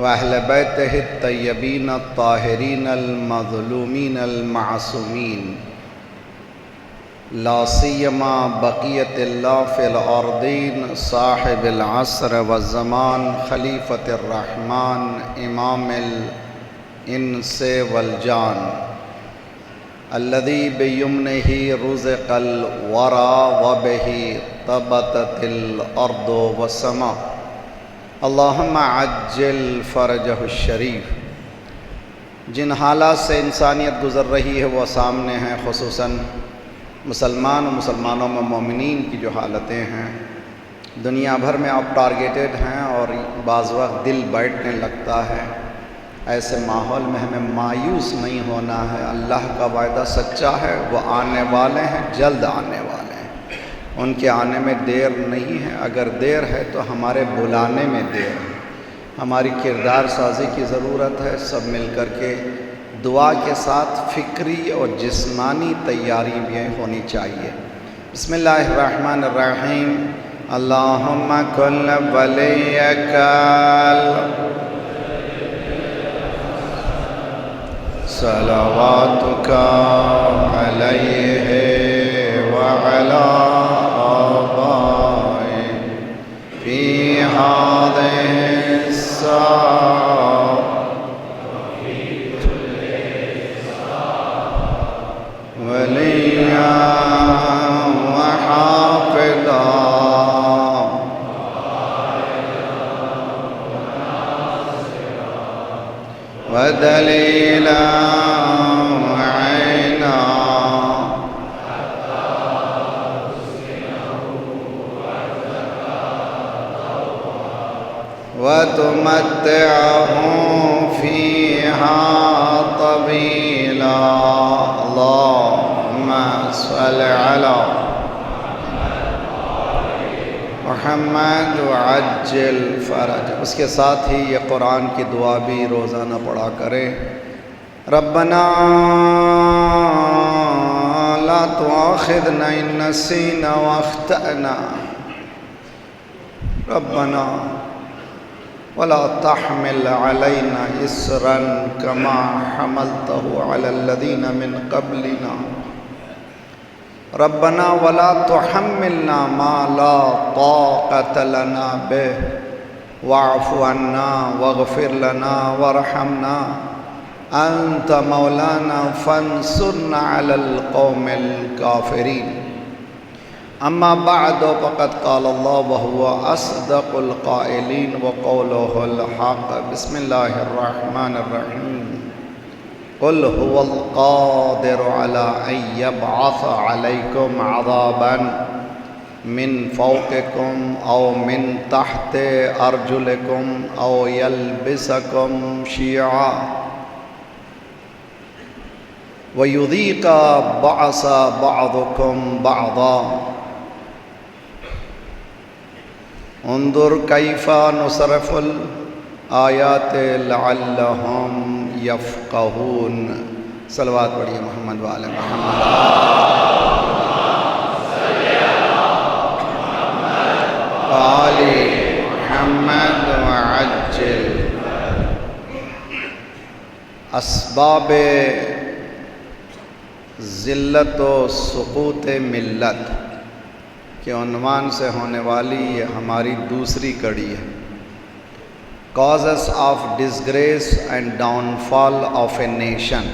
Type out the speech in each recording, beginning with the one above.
وأهل بيته الطيبين الطاهرين المظلومين المعصومين لا سيما بقية الله في الأرضين صاحب العصر والزمان خليفة الرحمن إمام الإنس والجان الذي بيمنه رزق الورى وبه طبتت الأرض والسماء اللهم عجل فرجه الشریف۔ جن حالات سے انسانیت گزر رہی ہے وہ سامنے ہیں، خصوصاً مسلمان و مسلمانوں میں مومنین کی جو حالتیں ہیں دنیا بھر میں اب ٹارگیٹڈ ہیں، اور بعض وقت دل بیٹھنے لگتا ہے۔ ایسے ماحول میں ہمیں مایوس نہیں ہونا ہے۔ اللہ کا وعدہ سچا ہے، وہ آنے والے ہیں، جلد آنے والے ہیں، ان کے آنے میں دیر نہیں ہے۔ اگر دیر ہے تو ہمارے بلانے میں دیر ہے۔ ہماری کردار سازی کی ضرورت ہے، سب مل کر کے دعا کے ساتھ فکری اور جسمانی تیاری بھی ہونی چاہیے۔ بسم اللہ الرحمن الرحیم۔ اللہم کن ولیک صلواتک علیہ وعلی آبائہ فی ہذہ الساعة ولیا وحافظا ودلیلا وعینا وتمتعهم فيها طويلا اللهم صل على محمد وعجل فرج۔ اس کے ساتھ ہی یہ قرآن کی دعا بھی روزانہ پڑھا کریں۔ ربنا لا تؤاخذنا إن نسينا واخطأنا ربنا ولا تحمل علينا إصرا كما حملته على الذين من قبلنا ربنا ولا تحملنا ما لا طاقة لنا به واعف عنا واغفر لنا وارحمنا أنت مولانا فانصرنا على القوم الكافرين أما بعد فقد قال الله وهو أصدق القائلين وقوله الحق بسم الله الرحمن الرحيم قل هو القادر على أن يبعث عليكم عذابا من فوقكم أو من تحت أرجلكم أو يلبسكم شيعا ويذيق بعض بعضكم بعضا انظر کیف نصرف الآیات لعلہم یفقہون۔ صلوات پڑھیے محمد وآل محمد۔ آل محمد وعجل۔ اسباب ذلت و سقوط ملت کے عنوان سے ہونے والی یہ ہماری دوسری کڑی ہے، causes of disgrace and downfall of a nation.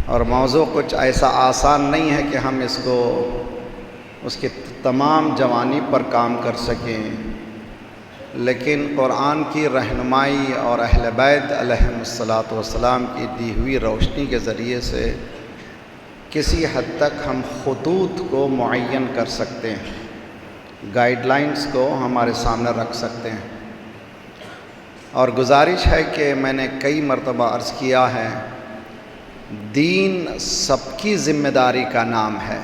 اور موضوع کچھ ایسا آسان نہیں ہے کہ ہم اس کی تمام جوانی پر کام کر سکیں، لیکن قرآن کی رہنمائی اور اہل بیت علیہم الصلاۃ کی دی ہوئی روشنی کے ذریعے سے کسی حد تک ہم خطوط کو معین کر سکتے ہیں، گائیڈ لائنز کو ہمارے سامنے رکھ سکتے ہیں۔ اور گزارش ہے کہ میں نے کئی مرتبہ عرض کیا ہے، دین سب کی ذمہ داری کا نام ہے،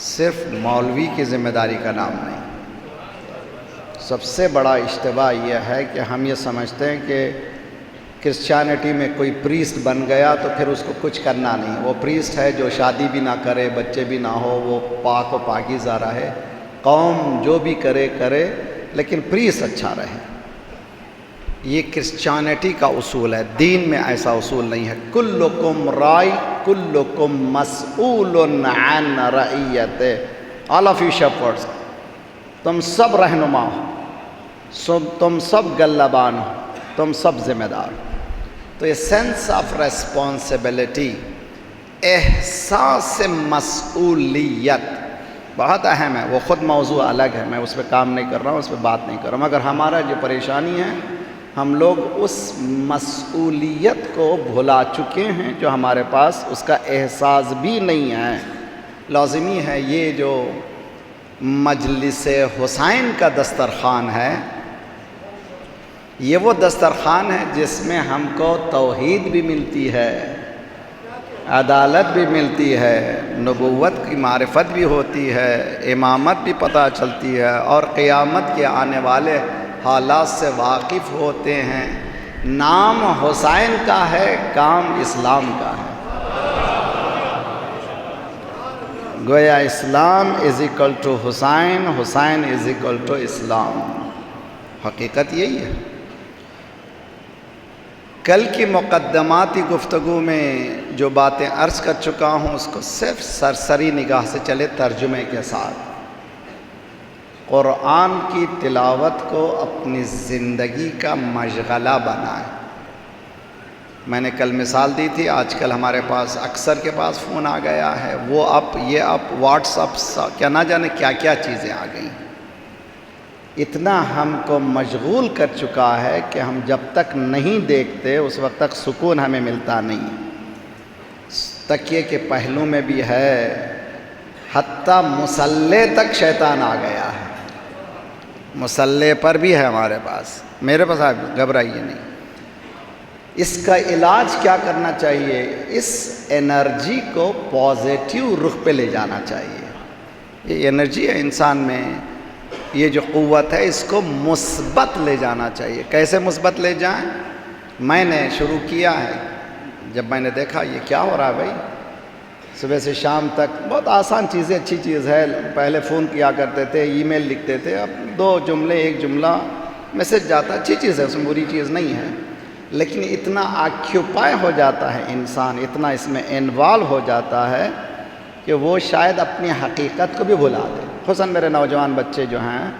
صرف مولوی کی ذمہ داری کا نام نہیں۔ سب سے بڑا اشتباہ یہ ہے کہ ہم یہ سمجھتے ہیں کہ کرسچینٹی میں کوئی پریسٹ بن گیا تو پھر اس کو کچھ کرنا نہیں، وہ پریسٹ ہے جو شادی بھی نہ کرے، بچے بھی نہ ہو، وہ پاک و پاکیزہ رہے، قوم جو بھی کرے لیکن پریسٹ اچھا رہے۔ یہ کرسچینٹی کا اصول ہے، دین میں ایسا اصول نہیں ہے۔ کلکم رائی کلکم مسئول عن رعیتہ، آل آف یو شیپرڈز، تم سب رہنما ہو، تم سب گلہبان ہو، تم سب ذمہ دار ہو۔ تو یہ سینس آف ریسپانسبلٹی، احساس مسئولیت بہت اہم ہے۔ وہ خود موضوع الگ ہے، میں اس پہ کام نہیں کر رہا ہوں، اس پہ بات نہیں کر رہا ہوں، مگر ہمارا جو پریشانی ہے، ہم لوگ اس مسئولیت کو بھلا چکے ہیں، جو ہمارے پاس اس کا احساس بھی نہیں ہے۔ لازمی ہے یہ جو مجلس حسین کا دسترخوان ہے، یہ وہ دسترخوان ہے جس میں ہم کو توحید بھی ملتی ہے، عدالت بھی ملتی ہے، نبوت کی معرفت بھی ہوتی ہے، امامت بھی پتہ چلتی ہے، اور قیامت کے آنے والے حالات سے واقف ہوتے ہیں۔ نام حسین کا ہے، کام اسلام کا ہے۔ گویا Islam is equal to Hussain, Hussain is equal to Islam. حقیقت یہی ہے۔ کل کی مقدماتی گفتگو میں جو باتیں عرض کر چکا ہوں، اس کو صرف سرسری نگاہ سے چلے ترجمے کے ساتھ۔ قرآن کی تلاوت کو اپنی زندگی کا مشغلہ بنائیں۔ میں نے کل مثال دی تھی، آج کل ہمارے پاس اکثر کے پاس فون آ گیا ہے، وہ اپ، یہ اپ، واٹس اپ، کیا نہ جانے کیا کیا چیزیں آ گئیں۔ اتنا ہم کو مشغول کر چکا ہے کہ ہم جب تک نہیں دیکھتے اس وقت تک سکون ہمیں ملتا نہیں۔ تکیے کے پہلو میں بھی ہے، حتیٰ مصلے تک شیطان آ گیا ہے، مصلے پر بھی ہے ہمارے پاس، میرے پاس آپ گھبرائیے نہیں۔ اس کا علاج کیا کرنا چاہیے؟ اس انرجی کو پازیٹیو رخ پہ لے جانا چاہیے۔ یہ انرجی ہے انسان میں، یہ جو قوت ہے، اس کو مثبت لے جانا چاہیے۔ کیسے مثبت لے جائیں؟ میں نے شروع کیا ہے، جب میں نے دیکھا یہ کیا ہو رہا ہے بھائی، صبح سے شام تک بہت آسان چیزیں، اچھی چیز ہے۔ پہلے فون کیا کرتے تھے، ای میل لکھتے تھے، اب 2 جملے 1 جملہ میسج جاتا ہے، اچھی چیز ہے، اس میں بری چیز نہیں ہے۔ لیکن اتنا آکیوپائی ہو جاتا ہے انسان، اتنا اس میں انوالو ہو جاتا ہے کہ وہ شاید اپنی حقیقت کو بھی بھلا دے۔ خصوصاً میرے نوجوان بچے جو ہیں،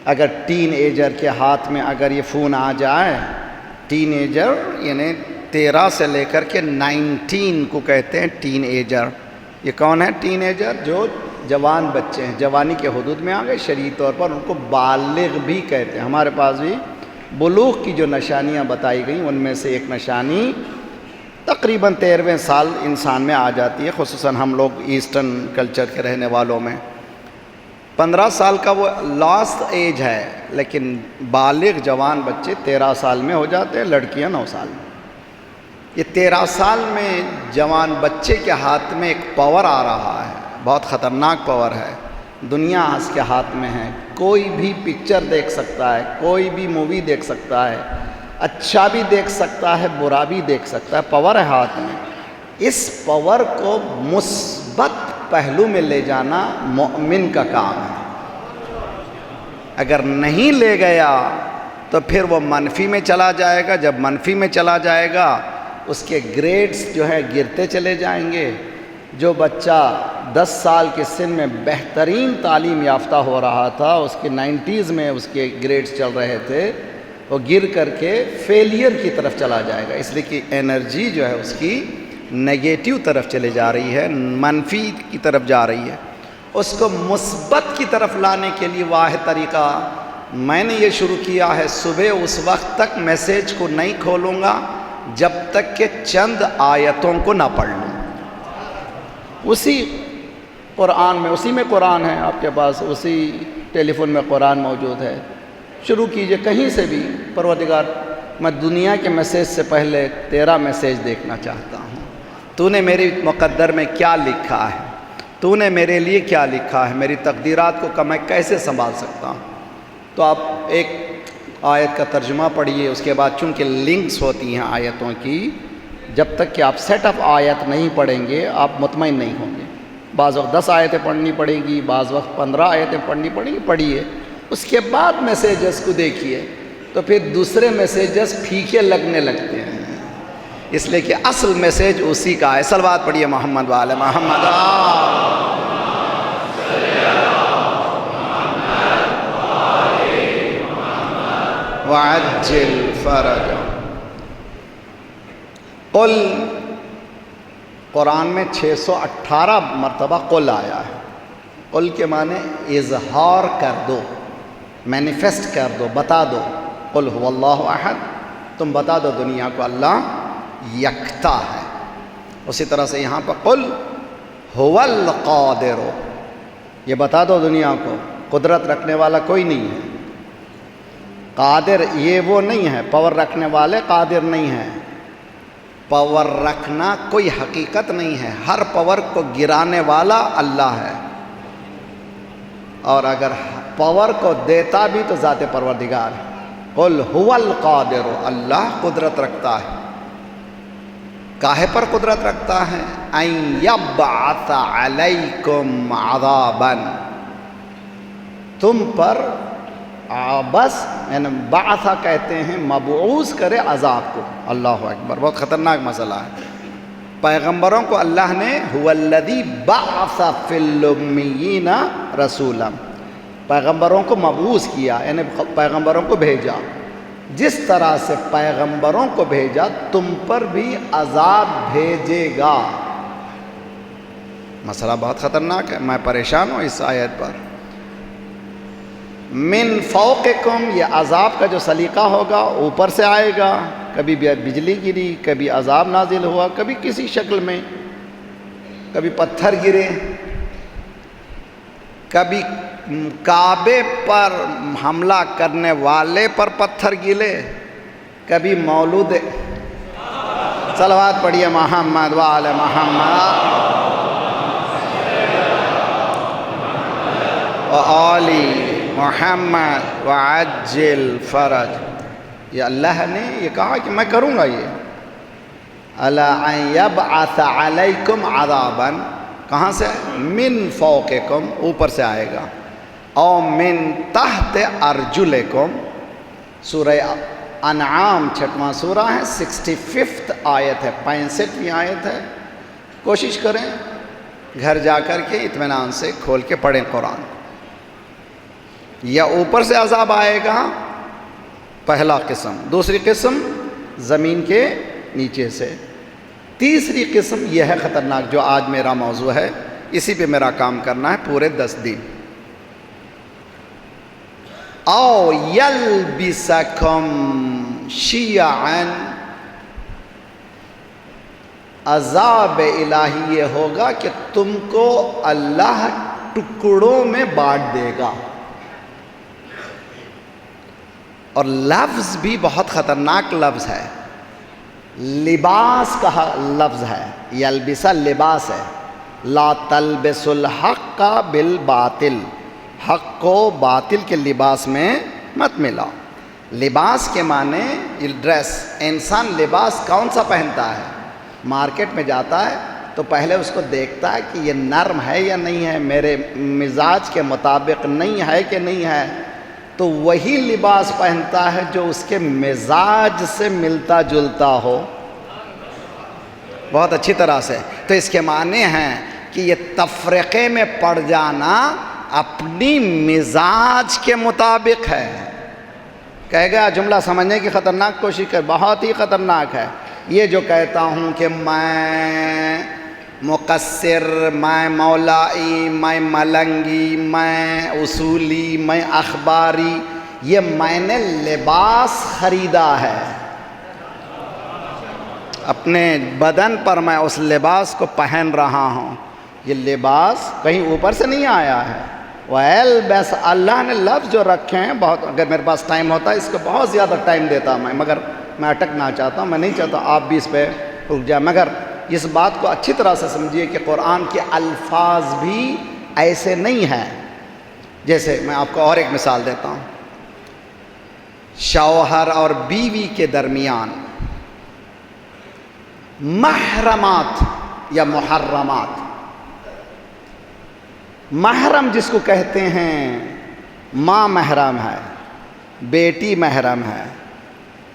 اگر ٹین ایجر کے ہاتھ میں اگر یہ فون آ جائے، ٹین ایجر یعنی 13 سے لے کر کے 19 کو کہتے ہیں ٹین ایجر۔ یہ کون ہے ٹین ایجر؟ جو جوان بچے ہیں، جوانی کے حدود میں آ گئے، شرعی طور پر ان کو بالغ بھی کہتے ہیں۔ ہمارے پاس بھی بلوغ کی جو نشانیاں بتائی گئیں، ان میں سے ایک نشانی تقریباً 13ویں سال انسان میں آ جاتی ہے، خصوصاً ہم لوگ ایسٹرن کلچر کے رہنے والوں میں۔ 15 سال کا وہ لاسٹ ایج ہے، لیکن بالغ جوان بچے 13 سال میں ہو جاتے ہیں، لڑکیاں 9 سال میں۔ یہ 13 سال میں جوان بچے کے ہاتھ میں ایک پاور آ رہا ہے، بہت خطرناک پاور ہے۔ دنیا اس کے ہاتھ میں ہے، کوئی بھی پکچر دیکھ سکتا ہے، کوئی بھی مووی دیکھ سکتا ہے، اچھا بھی دیکھ سکتا ہے، برا بھی دیکھ سکتا ہے، پاور ہے ہاتھ میں۔ اس پاور کو مثبت پہلو میں لے جانا مومن کا کام ہے۔ اگر نہیں لے گیا تو پھر وہ منفی میں چلا جائے گا، جب منفی میں چلا جائے گا اس کے گریڈز جو ہے گرتے چلے جائیں گے۔ جو بچہ 10 سال کے سن میں بہترین تعلیم یافتہ ہو رہا تھا، اس کے 90s میں اس کے گریڈز چل رہے تھے، وہ گر کر کے فیلئر کی طرف چلا جائے گا، اس لیے کہ انرجی جو ہے اس کی نیگیٹو طرف چلے جا رہی ہے، منفی کی طرف جا رہی ہے۔ اس کو مثبت کی طرف لانے کے لیے واحد طریقہ میں نے یہ شروع کیا ہے، صبح اس وقت تک میسیج کو نہیں کھولوں گا جب تک کہ چند آیتوں کو نہ پڑھ لوں۔ اسی قرآن میں، اسی میں قرآن ہے آپ کے پاس، اسی ٹیلی فون میں قرآن موجود ہے، شروع کیجئے کہیں سے بھی۔ پروردگار، میں دنیا کے میسیج سے پہلے تیرا میسیج دیکھنا چاہتا ہوں، تو نے میری مقدر میں کیا لکھا ہے، تو نے میرے لیے کیا لکھا ہے، میری تقدیرات کو میں کیسے سنبھال سکتا ہوں۔ تو آپ ایک آیت کا ترجمہ پڑھیے، اس کے بعد چونکہ لنکس ہوتی ہیں آیتوں کی، جب تک کہ آپ سیٹ اپ آیت نہیں پڑھیں گے آپ مطمئن نہیں ہوں گے۔ بعض وقت 10 آیتیں پڑھنی پڑیں گی، بعض وقت 15 آیتیں پڑھنی پڑیں گی، پڑھیے، اس کے بعد میسیجز کو دیکھیے۔ تو پھر دوسرے میسیجز پھیکے لگنے لگتے ہیں، اس لیے کہ اصل میسیج اسی کا ہے۔ صلوات پڑھیے محمد وآل محمد۔ وعجل فرجا۔ قل، قرآن میں 618 مرتبہ قل آیا ہے۔ قل کے معنی اظہار کر دو، مینیفیسٹ کر دو، بتا دو۔ قل هو اللہ احد، تم بتا دو دنیا کو اللہ یکتا ہے۔ اسی طرح سے یہاں پر قل هو القادر، یہ بتا دو دنیا کو قدرت رکھنے والا کوئی نہیں ہے۔ قادر یہ وہ نہیں ہے، پاور رکھنے والے قادر نہیں ہیں۔ پاور رکھنا کوئی حقیقت نہیں ہے، ہر پاور کو گرانے والا اللہ ہے، اور اگر پاور کو دیتا بھی تو ذات پروردگار ہے۔ قل هو القادر، اللہ قدرت رکھتا ہے۔ کاہے پر قدرت رکھتا ہے؟ ان یبعث علیکم عذابا، تم پر بس یعنی بعثہ کہتے ہیں مبعوث کرے عذاب کو۔ اللہ اکبر، بہت خطرناک مسئلہ ہے۔ پیغمبروں کو اللہ نے هو الذی بعث فی الامیین رسولا، پیغمبروں کو مبعوث کیا، یعنی پیغمبروں کو بھیجا۔ جس طرح سے پیغمبروں کو بھیجا تم پر بھی عذاب بھیجے گا۔ مسئلہ بہت خطرناک ہے، میں پریشان ہوں اس آیت پر۔ من فوقکم، یہ عذاب کا جو سلیقہ ہوگا اوپر سے آئے گا، کبھی بجلی گری، کبھی عذاب نازل ہوا، کبھی کسی شکل میں، کبھی پتھر گرے، کبھی کعبے پر حملہ کرنے والے پر پتھر گرے، کبھی مولود۔ صلوات پڑھیے محمد وآل محمد وآل محمد وعجل فرج۔ یہ اللہ نے یہ کہا کہ میں کروں گا یہ۔ الا ان یبعث علیکم عذابا، کہاں سے؟ من فوقکم، اوپر سے آئے گا، او من تحت ارجلکم۔ سورہ انعام 6واں سورہ ہے، 65 آیت ہے، 65ویں آیت ہے۔ کوشش کریں گھر جا کر کے اطمینان سے کھول کے پڑھیں قرآن۔ یا اوپر سے عذاب آئے گا، پہلا قسم۔ دوسری قسم زمین کے نیچے سے۔ تیسری قسم یہ ہے خطرناک، جو آج میرا موضوع ہے، اسی پہ میرا کام کرنا ہے پورے 10 دن۔ او یلبسکم شیعا، عذاب الہی یہ ہوگا کہ تم کو اللہ ٹکڑوں میں بانٹ دے گا۔ اور لفظ بھی بہت خطرناک لفظ ہے، لباس کا لفظ ہے، یلبسا لباس ہے۔ لا تلبس الحق بالباطل، حق کو باطل کے لباس میں مت ملاؤ۔ لباس کے معنی ڈریس، انسان لباس کون سا پہنتا ہے؟ مارکیٹ میں جاتا ہے تو پہلے اس کو دیکھتا ہے کہ یہ نرم ہے یا نہیں ہے، میرے مزاج کے مطابق نہیں ہے کہ نہیں ہے، تو وہی لباس پہنتا ہے جو اس کے مزاج سے ملتا جلتا ہو بہت اچھی طرح سے۔ تو اس کے معنی ہیں کہ یہ تفرقے میں پڑ جانا اپنی مزاج کے مطابق ہے۔ کہہ گیا جملہ سمجھنے کی خطرناک کوشش کر، بہت ہی خطرناک ہے۔ یہ جو کہتا ہوں کہ میں مقصر، میں مولائی، میں ملنگی، میں اصولی، میں اخباری، یہ میں نے لباس خریدا ہے، اپنے بدن پر میں اس لباس کو پہن رہا ہوں۔ یہ لباس کہیں اوپر سے نہیں آیا ہے۔ وَيَلْبَسْ، اللہ نے لفظ جو رکھے ہیں بہت، اگر میرے پاس ٹائم ہوتا ہے اس کو بہت زیادہ ٹائم دیتا میں، مگر میں اٹکنا چاہتا ہوں، میں نہیں چاہتا آپ بھی اس پہ رک جائیں۔ مگر اس بات کو اچھی طرح سے سمجھیے کہ قرآن کے الفاظ بھی ایسے نہیں ہیں۔ جیسے میں آپ کو اور ایک مثال دیتا ہوں، شوہر اور بیوی کے درمیان محرمات یا محرمات، محرم جس کو کہتے ہیں ماں محرم ہے، بیٹی محرم ہے،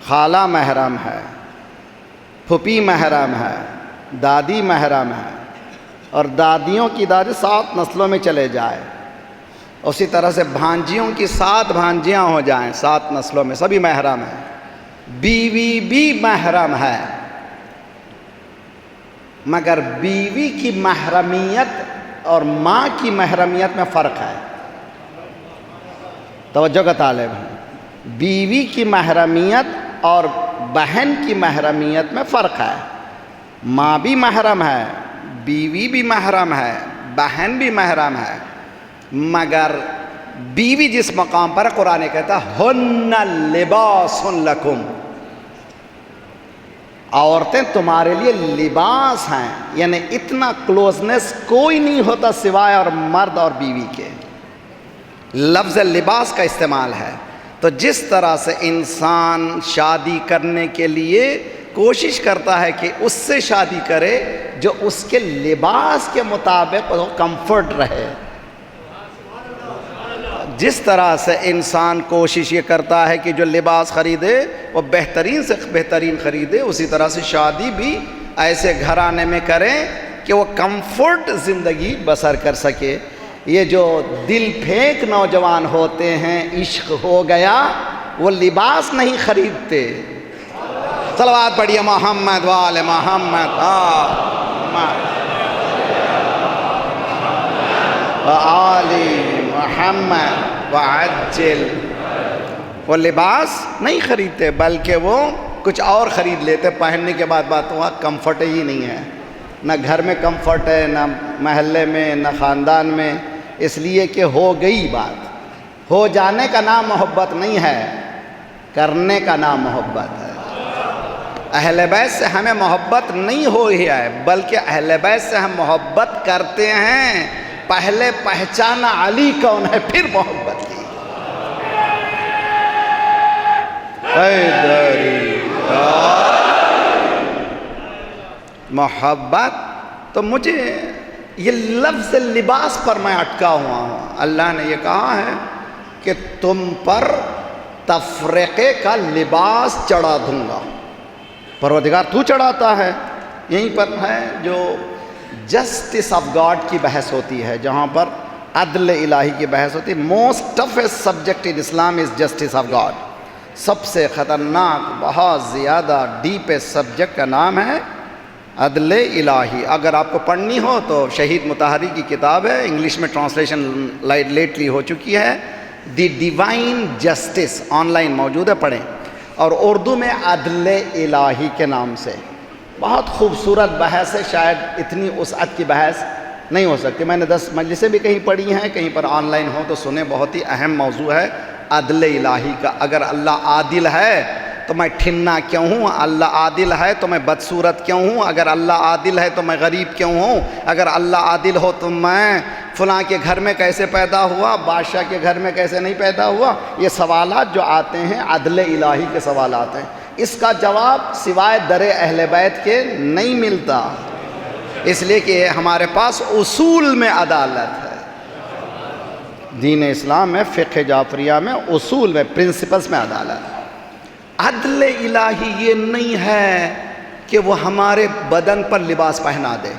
خالہ محرم ہے، پھوپھی محرم ہے، دادی محرم ہے، اور دادیوں کی دادی 7 نسلوں میں چلے جائے، اسی طرح سے بھانجیوں کی 7 بھانجیاں ہو جائیں 7 نسلوں میں، سبھی محرم ہیں۔ بیوی بھی محرم ہے، مگر بیوی کی محرمیت اور ماں کی محرمیت میں فرق ہے۔ توجہ کا طالب ہے، بیوی کی محرمیت اور بہن کی محرمیت میں فرق ہے۔ ماں بھی محرم ہے، بیوی بھی محرم ہے، بہن بھی محرم ہے، مگر بیوی جس مقام پر قرآن کہتا ہے ہن لباس لکم، عورتیں تمہارے لیے لباس ہیں، یعنی اتنا کلوزنس کوئی نہیں ہوتا سوائے اور مرد اور بیوی کے، لفظ لباس کا استعمال ہے۔ تو جس طرح سے انسان شادی کرنے کے لیے کوشش کرتا ہے کہ اس سے شادی کرے جو اس کے لباس کے مطابق وہ کمفرٹ رہے، جس طرح سے انسان کوشش یہ کرتا ہے کہ جو لباس خریدے وہ بہترین سے بہترین خریدے، اسی طرح سے شادی بھی ایسے گھرانے میں کریں کہ وہ کمفرٹ زندگی بسر کر سکے۔ یہ جو دل پھینک نوجوان ہوتے ہیں، عشق ہو گیا، وہ لباس نہیں خریدتے۔ صلوات پڑھیے محمد وآل محمد وآل محمد وعجل۔ وہ لباس نہیں خریدتے بلکہ وہ کچھ اور خرید لیتے، پہننے کے بعد بات ہوا کمفرٹ ہی نہیں ہے، نہ گھر میں کمفرٹ ہے، نہ محلے میں، نہ خاندان میں، اس لیے کہ ہو گئی بات۔ ہو جانے کا نام محبت نہیں ہے، کرنے کا نام محبت ہے۔ اہل بیت سے ہمیں محبت نہیں ہوئی ہے، بلکہ اہل بیت سے ہم محبت کرتے ہیں۔ پہلے پہچانا علی کون ہے، پھر محبت کی۔ محبت تو مجھے یہ لفظ لباس پر میں اٹکا ہوا ہوں۔ اللہ نے یہ کہا ہے کہ تم پر تفرقے کا لباس چڑھا دوں گا۔ پروردگار تو چڑھاتا ہے، یہیں پر ہے جو جسٹس آف گاڈ کی بحث ہوتی ہے، جہاں پر عدل الہی کی بحث ہوتی ہے۔ Most toughest subject in Islam is justice of God. سب سے خطرناک، بہت زیادہ ڈیپسٹ سبجیکٹ کا نام ہے عدل الہی۔ اگر آپ کو پڑھنی ہو تو شہید مطہری کی کتاب ہے، انگلش میں ٹرانسلیشن لیٹلی ہو چکی ہے، the divine justice, on line موجود ہے، پڑھیں۔ اور اردو میں عدل الہی کے نام سے بہت خوبصورت بحث ہے، شاید اتنی وسعت کی بحث نہیں ہو سکتی۔ میں نے 10 مجلسیں بھی کہیں پڑھی ہیں، کہیں پر آن لائن ہو تو سنیں، بہت ہی اہم موضوع ہے عدل الہی کا۔ اگر اللہ عادل ہے تو میں ٹھنا کیوں ہوں؟ اللہ عادل ہے تو میں بدصورت کیوں ہوں؟ اگر اللہ عادل ہے تو میں غریب کیوں ہوں؟ اگر اللہ عادل ہو تو میں فلاں کے گھر میں کیسے پیدا ہوا، بادشاہ کے گھر میں کیسے نہیں پیدا ہوا؟ یہ سوالات جو آتے ہیں عدل الہی کے سوالات ہیں، اس کا جواب سوائے در اہل بیت کے نہیں ملتا، اس لیے کہ ہمارے پاس اصول میں عدالت ہے۔ دین اسلام میں، فقہ جعفریہ میں، اصول میں، پرنسپلز میں عدالت ہے۔ عدل الہی یہ نہیں ہے کہ وہ ہمارے بدن پر لباس پہنا دے۔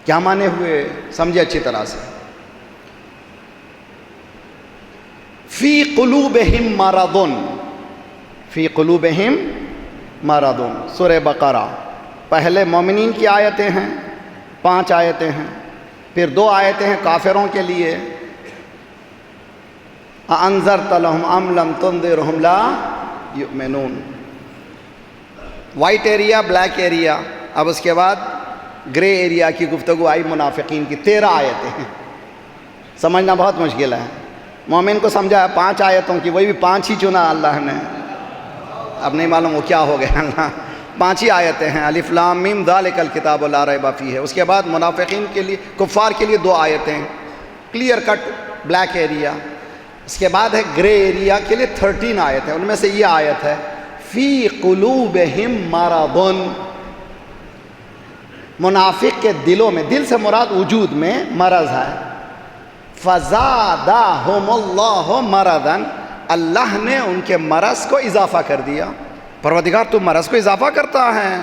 کیا مانے ہوئے سمجھے اچھی طرح سے؟ فی قلوبہم مرض، فی قلوبہم مرض، سورہ بقرہ۔ پہلے مومنین کی آیتیں ہیں، 5 آیتیں ہیں، پھر 2 آیتیں ہیں کافروں کے لیے، اَأَنذَرْتَ لَهُمْ أَمْ لَمْ تُنذِرْهُمْ لَا یؤمنون۔ وائٹ ایریا، بلیک ایریا، اب اس کے بعد گرے ایریا کی گفتگو آئی منافقین کی۔ 13 آیتیں ہیں، سمجھنا بہت مشکل ہے۔ مومن کو سمجھا 5 آیتوں کی، وہی بھی 5 ہی چنا اللہ نے، اب نہیں معلوم وہ کیا ہو گیا اللہ۔ 5 ہی آیتیں ہیں، الف لام میم ذالک الکتاب لا ریب فیہ ہے۔ اس کے بعد منافقین کے لیے، کفار کے لیے 2 آیتیں، کلیئر کٹ بلیک ایریا۔ اس کے بعد ہے گرے ایریا کے لیے 13 آیت ہے، ان میں سے یہ آیت ہے فی قلوبہم مرض۔ منافق کے دلوں میں، دل سے مراد وجود میں مرض ہے، فزادہم اللہ مرضا، اللہ نے ان کے مرض کو اضافہ کر دیا. پروردگار تو مرض کو اضافہ کرتا ہے.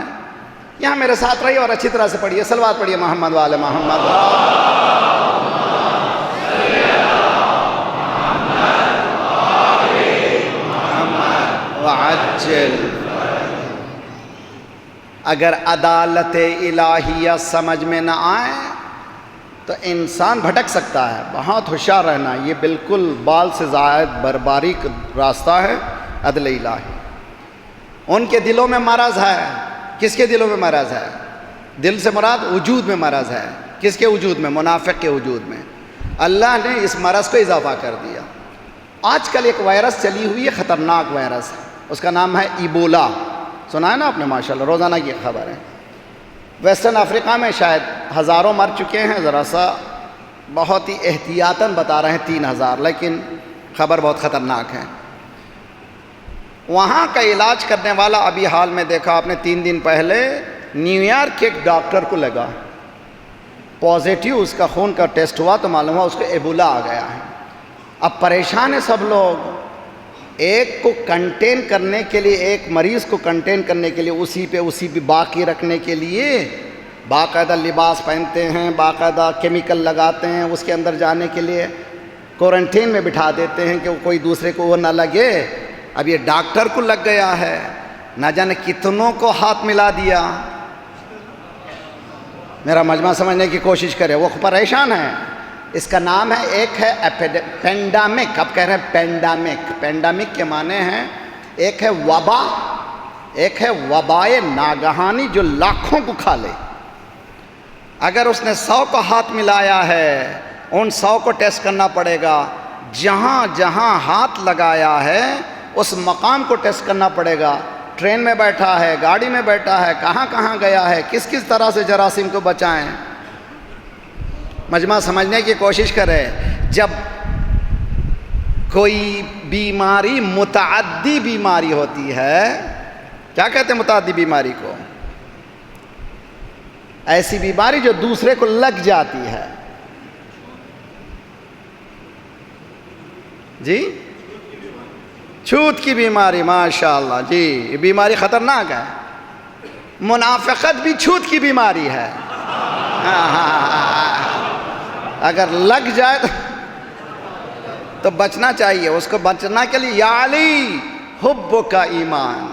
یہاں میرے ساتھ رہیے اور اچھی طرح سے پڑھیے. صلوات پڑھیے محمد وآل محمد. وعجل. اگر عدالت الہیہ سمجھ میں نہ آئے تو انسان بھٹک سکتا ہے. بہت ہوشیار رہنا. یہ بالکل بال سے زائد بربریک راستہ ہے عدل الہی. ان کے دلوں میں مرض ہے. کس کے دلوں میں مرض ہے؟ دل سے مراد وجود میں مرض ہے. کس کے وجود میں؟ منافق کے وجود میں. اللہ نے اس مرض کو اضافہ کر دیا. آج کل ایک وائرس چلی ہوئی ہے، خطرناک وائرس. اس کا نام ہے ایبولا. سنا ہے نا آپ نے؟ ماشاءاللہ روزانہ کی خبر ہے. ویسٹرن افریقہ میں شاید ہزاروں مر چکے ہیں. ذرا سا بہت ہی احتیاطاً بتا رہے ہیں 3000، لیکن خبر بہت خطرناک ہے. وہاں کا علاج کرنے والا ابھی حال میں دیکھا آپ نے 3 دن پہلے نیو یارک کے ایک ڈاکٹر کو لگا پازیٹیو. اس کا خون کا ٹیسٹ ہوا تو معلوم ہوا اس کو ایبولا آ گیا ہے. اب پریشان ہیں سب لوگ. ایک کو کنٹین کرنے کے لیے، ایک مریض کو کنٹین کرنے کے لیے اسی پہ باقی رکھنے کے لیے باقاعدہ لباس پہنتے ہیں، باقاعدہ کیمیکل لگاتے ہیں. اس کے اندر جانے کے لیے کوارنٹین میں بٹھا دیتے ہیں کہ کوئی دوسرے کو وہ نہ لگے. اب یہ ڈاکٹر کو لگ گیا ہے، نہ جانے کتنوں کو ہاتھ ملا دیا. میرا مجمع سمجھنے کی کوشش کرے. وہ پریشان ہے. اس کا نام ہے، ایک ہے پینڈامک. اب کہہ رہے ہیں پینڈامک. پینڈامک کے معنی ہیں ایک ہے وبا، ایک ہے وبائے ناگہانی جو لاکھوں کو کھا لے. اگر اس نے 100 کو ہاتھ ملایا ہے، ان 100 کو ٹیسٹ کرنا پڑے گا. جہاں جہاں ہاتھ لگایا ہے اس مقام کو ٹیسٹ کرنا پڑے گا. ٹرین میں بیٹھا ہے، گاڑی میں بیٹھا ہے، کہاں کہاں گیا ہے، کس کس طرح سے جراثیم کو بچائیں. مجمع سمجھنے کی کوشش کرے. جب کوئی بیماری متعدی بیماری ہوتی ہے، کیا کہتے ہیں متعدی بیماری کو؟ ایسی بیماری جو دوسرے کو لگ جاتی ہے. جی چھوت کی بیماری. ماشاءاللہ جی، یہ بیماری خطرناک ہے. منافقت بھی چھوت کی بیماری ہے. اگر لگ جائے تو بچنا چاہیے. اس کو بچنا کے لیے یا علی حب کا ایمان،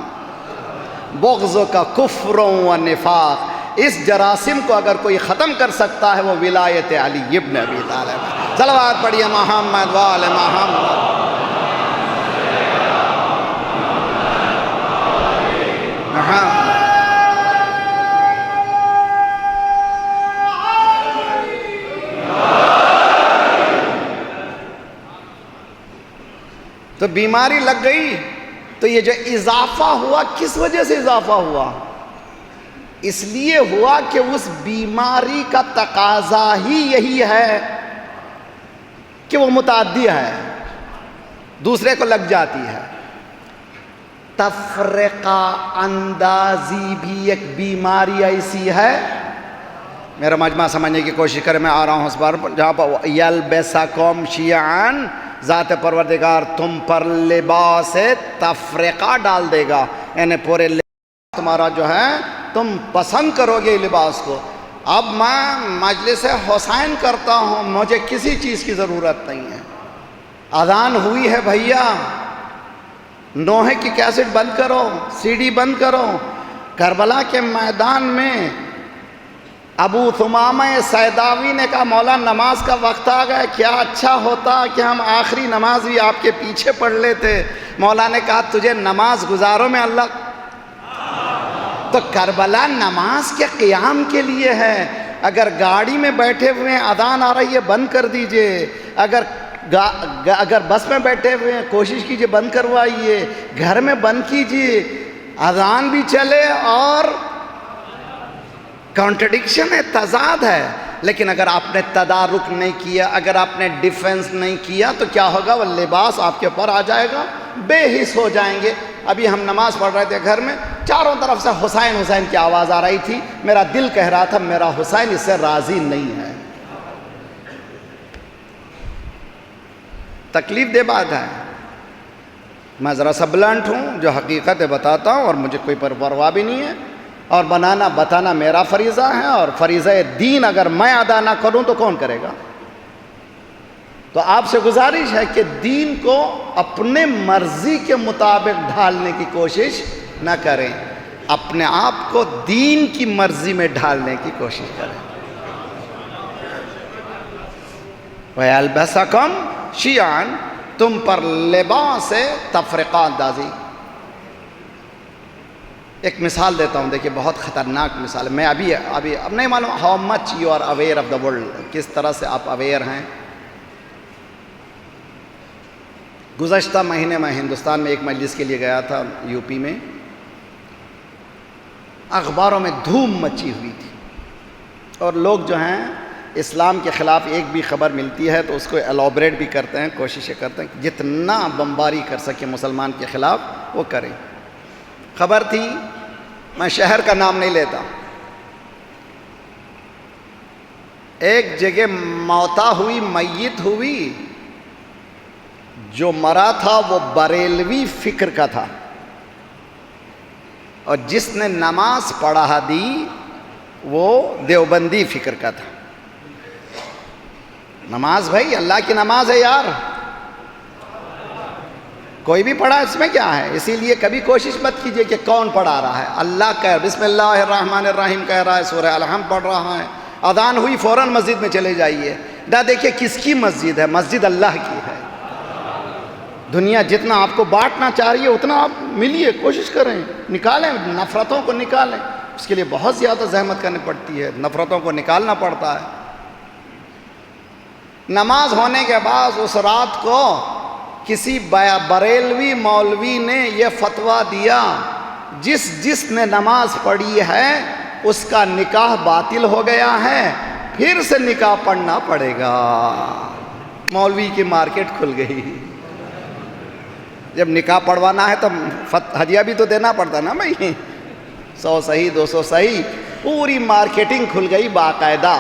بغض کا کفر و نفاق. اس جراثیم کو اگر کوئی ختم کر سکتا ہے وہ ولایت علی ابن ابی طالب. صلوات پڑھیے محمد وآل محمد. تو بیماری لگ گئی تو یہ جو اضافہ ہوا کس وجہ سے اضافہ ہوا؟ اس لیے ہوا کہ اس بیماری کا تقاضا ہی یہی ہے کہ وہ متعدی ہے، دوسرے کو لگ جاتی ہے. تفرقہ اندازی بھی ایک بیماری ایسی ہے. میرا مجمع سمجھنے کی کوشش کرے. میں آ رہا ہوں اس بار جہاں پر یلبسکم شیعان، ذات پروردگار تم پر لباس تفرقہ ڈال دے گا. یعنی پورے لباس تمہارا جو ہے تم پسند کرو گے لباس کو. اب میں مجلس حسین کرتا ہوں، مجھے کسی چیز کی ضرورت نہیں ہے. اذان ہوئی ہے بھیا، نوحے کی کیسٹ بند کرو، سی ڈی بند کرو. کربلا کے میدان میں ابو ثمامہ سیداوی نے کہا مولا نماز کا وقت آ گیا، کیا اچھا ہوتا کہ ہم آخری نماز بھی آپ کے پیچھے پڑھ لیتے. مولا نے کہا تجھے نماز گزاروں میں اللہ. تو کربلا نماز کے قیام کے لیے ہے. اگر گاڑی میں بیٹھے ہوئے ہیں اذان آ رہی ہے بند کر دیجئے. اگر بس میں بیٹھے ہوئے ہیں کوشش کیجئے بند کروائیے. گھر میں بند کیجئے، اذان بھی چلے. اور کانٹرڈکشن ہے، تضاد ہے. لیکن اگر آپ نے تدارک نہیں کیا، اگر آپ نے ڈیفنس نہیں کیا تو کیا ہوگا؟ وہ لباس آپ کے اوپر آ جائے گا، بے حس ہو جائیں گے. ابھی ہم نماز پڑھ رہے تھے گھر میں، چاروں طرف سے حسین حسین کی آواز آ رہی تھی. میرا دل کہہ رہا تھا میرا حسین اس سے راضی نہیں ہے. تکلیف دہ بات ہے. میں ذرا سا بلنٹ ہوں، جو حقیقت بتاتا ہوں، اور مجھے کوئی پرواہ بھی نہیں ہے، اور بتانا میرا فریضہ ہے، اور فریضہ دین اگر میں ادا نہ کروں تو کون کرے گا؟ تو آپ سے گزارش ہے کہ دین کو اپنے مرضی کے مطابق ڈھالنے کی کوشش نہ کریں، اپنے آپ کو دین کی مرضی میں ڈھالنے کی کوشش کریں۔ وَيَلْبَسَكُمْ شِيَعًا، تم پر لباس تفرقہ اندازی۔ ایک مثال دیتا ہوں، دیکھیں بہت خطرناک مثال ہے۔ میں اب نہیں معلوم how much you are aware of the world, کس طرح سے آپ اویئر ہیں۔ گزشتہ مہینے میں ہندوستان میں ایک مجلس کے لیے گیا تھا، یو پی میں۔ اخباروں میں دھوم مچی ہوئی تھی، اور لوگ جو ہیں اسلام کے خلاف ایک بھی خبر ملتی ہے تو اس کو ایلابریٹ بھی کرتے ہیں، کوششیں کرتے ہیں جتنا بمباری کر سکے مسلمان کے خلاف وہ کریں۔ خبر تھی، میں شہر کا نام نہیں لیتا، ایک جگہ موتا ہوئی، میت ہوئی، جو مرا تھا وہ بریلوی فکر کا تھا، اور جس نے نماز پڑھا دی وہ دیوبندی فکر کا تھا۔ نماز بھائی اللہ کی نماز ہے یار، کوئی بھی پڑھا اس میں کیا ہے؟ اسی لیے کبھی کوشش مت کیجئے کہ کون پڑھا رہا ہے، اللہ کہہ بسم اللہ الرحمن الرحیم کہہ رہا ہے، سورہ الحمد پڑھ رہا ہے، اذان ہوئی فوراً مسجد میں چلے جائیے، نہ دیکھیے کس کی مسجد ہے، مسجد اللہ کی ہے۔ دنیا جتنا آپ کو بانٹنا چاہ رہی ہے اتنا آپ ملیے، کوشش کریں، نکالیں نفرتوں کو، نکالیں۔ اس کے لیے بہت زیادہ زحمت کرنی پڑتی ہے، نفرتوں کو نکالنا پڑتا ہے۔ نماز ہونے کے بعد اس رات کو کسی بریلوی مولوی نے یہ فتویٰ دیا، جس نے نماز پڑھی ہے اس کا نکاح باطل ہو گیا ہے، پھر سے نکاح پڑھنا پڑے گا۔ مولوی کی مارکیٹ کھل گئی۔ جب نکاح پڑھوانا ہے تو ہدیہ بھی تو دینا پڑتا نا بھائی، 100 صحیح 200 صحیح، پوری مارکیٹنگ کھل گئی باقاعدہ۔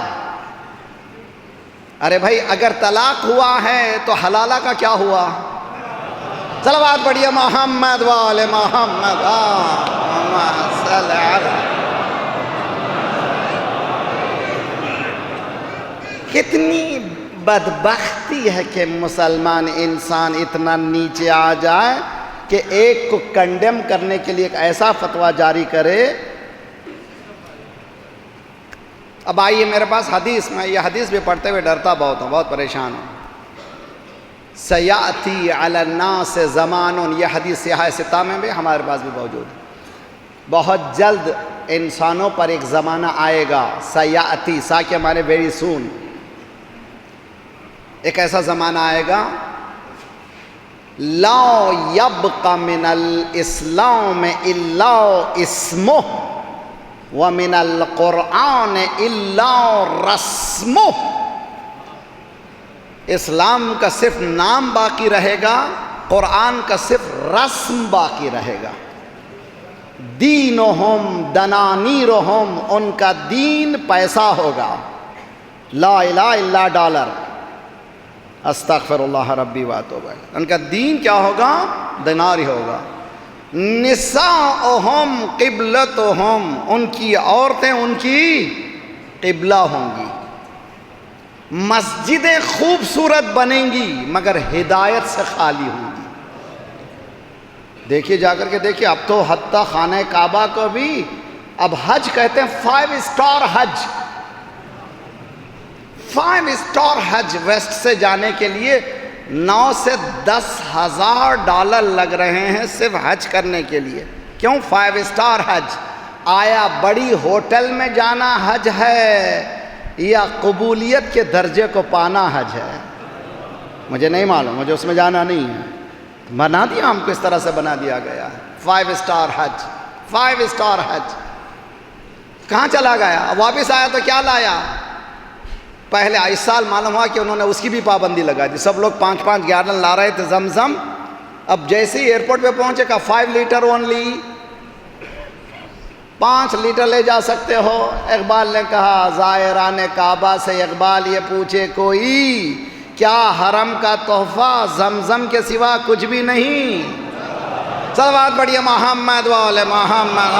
ارے بھائی اگر طلاق ہوا ہے تو حلالہ کا کیا ہوا؟ صلوات پڑھیے محمد وآل محمد، صلی اللہ۔ کتنی بدبختی ہے کہ مسلمان انسان اتنا نیچے آ جائے کہ ایک کو کنڈیم کرنے کے لیے ایک ایسا فتویٰ جاری کرے۔ اب آئیے میرے پاس حدیث، میں یہ حدیث بھی پڑھتے ہوئے ڈرتا بہت ہوں، بہت پریشان ہوں۔ سیاتی علی الناس زمان، یہ حدیث سیاہ ستہ میں بھی ہمارے پاس بھی موجود ہے۔ بہت جلد انسانوں پر ایک زمانہ آئے گا، سیاتی، سا کے معنی ویری سون، ایک ایسا زمانہ آئے گا لا یبق من الاسلام الا اسمہ ومن القرآن الا رسمہ۔ اسلام کا صرف نام باقی رہے گا، قرآن کا صرف رسم باقی رہے گا۔ دینہم دنانیرہم، ان کا دین پیسہ ہوگا، لا الہ الا ڈالر، استغفر اللہ ربی واتوب الیہ۔ ان کا دین کیا ہوگا؟ دینار ہی ہوگا۔ نساؤہم قبلتہم، ان کی عورتیں ان کی قبلہ ہوں گی۔ مسجدیں خوبصورت بنیں گی مگر ہدایت سے خالی ہوں گی۔ دیکھیے جا کر کے دیکھیے، اب تو حتیٰ خانہ کعبہ کو بھی اب حج کہتے ہیں، 5 اسٹار حج، 5 اسٹار حج۔ ویسٹ سے جانے کے لیے 9 سے 10,000 ڈالر لگ رہے ہیں صرف حج کرنے کے لیے۔ کیوں 5 اسٹار حج؟ آیا بڑی ہوٹل میں جانا حج ہے یا قبولیت کے درجے کو پانا حج ہے؟ مجھے نہیں معلوم، مجھے اس میں جانا نہیں ہے۔ بنا دیا ہم کو، اس طرح سے بنا دیا گیا ہے 5 اسٹار حج، 5 اسٹار حج۔ کہاں چلا گیا؟ واپس آیا تو کیا لایا؟ پہلے اس سال معلوم ہوا کہ انہوں نے اس کی بھی پابندی لگا دی، سب لوگ 5 گیلن لا رہے تھے زمزم، اب جیسے ہی ایئرپورٹ پہ پہنچے کا 5 لیٹر اونلی، 5 لیٹر لے جا سکتے ہو۔ اقبال نے کہا زائران کعبہ سے اقبال یہ پوچھے کوئی، کیا حرم کا تحفہ زمزم کے سوا کچھ بھی نہیں؟ صلوات پڑھیے محمد والے محمد.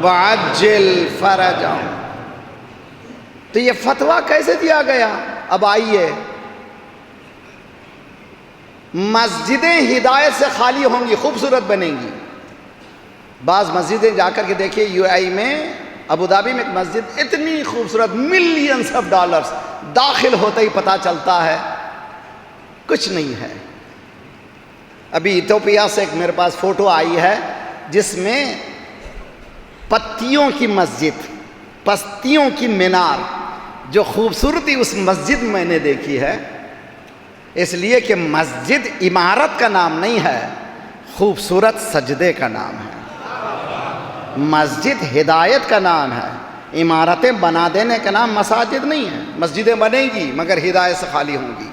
وعجل فرجهم. تو یہ فتویٰ کیسے دیا گیا؟ اب آئیے، مسجدیں ہدایت سے خالی ہوں گی، خوبصورت بنیں گی. بعض مسجدیں جا کر کے دیکھیے، یو اے ای میں ابوظہبی میں ایک مسجد اتنی خوبصورت، ملینز آف ڈالرز، داخل ہوتے ہی پتہ چلتا ہے کچھ نہیں ہے. ابھی ایتھوپیا سے ایک میرے پاس فوٹو آئی ہے جس میں پتیوں کی مسجد، پستیوں کی مینار. جو خوبصورتی اس مسجد میں میں نے دیکھی ہے، اس لیے کہ مسجد عمارت کا نام نہیں ہے، خوبصورت سجدے کا نام ہے. مسجد ہدایت کا نام ہے، عمارتیں بنا دینے کا نام مساجد نہیں ہے. مسجدیں بنیں گی مگر ہدایت سے خالی ہوں گی.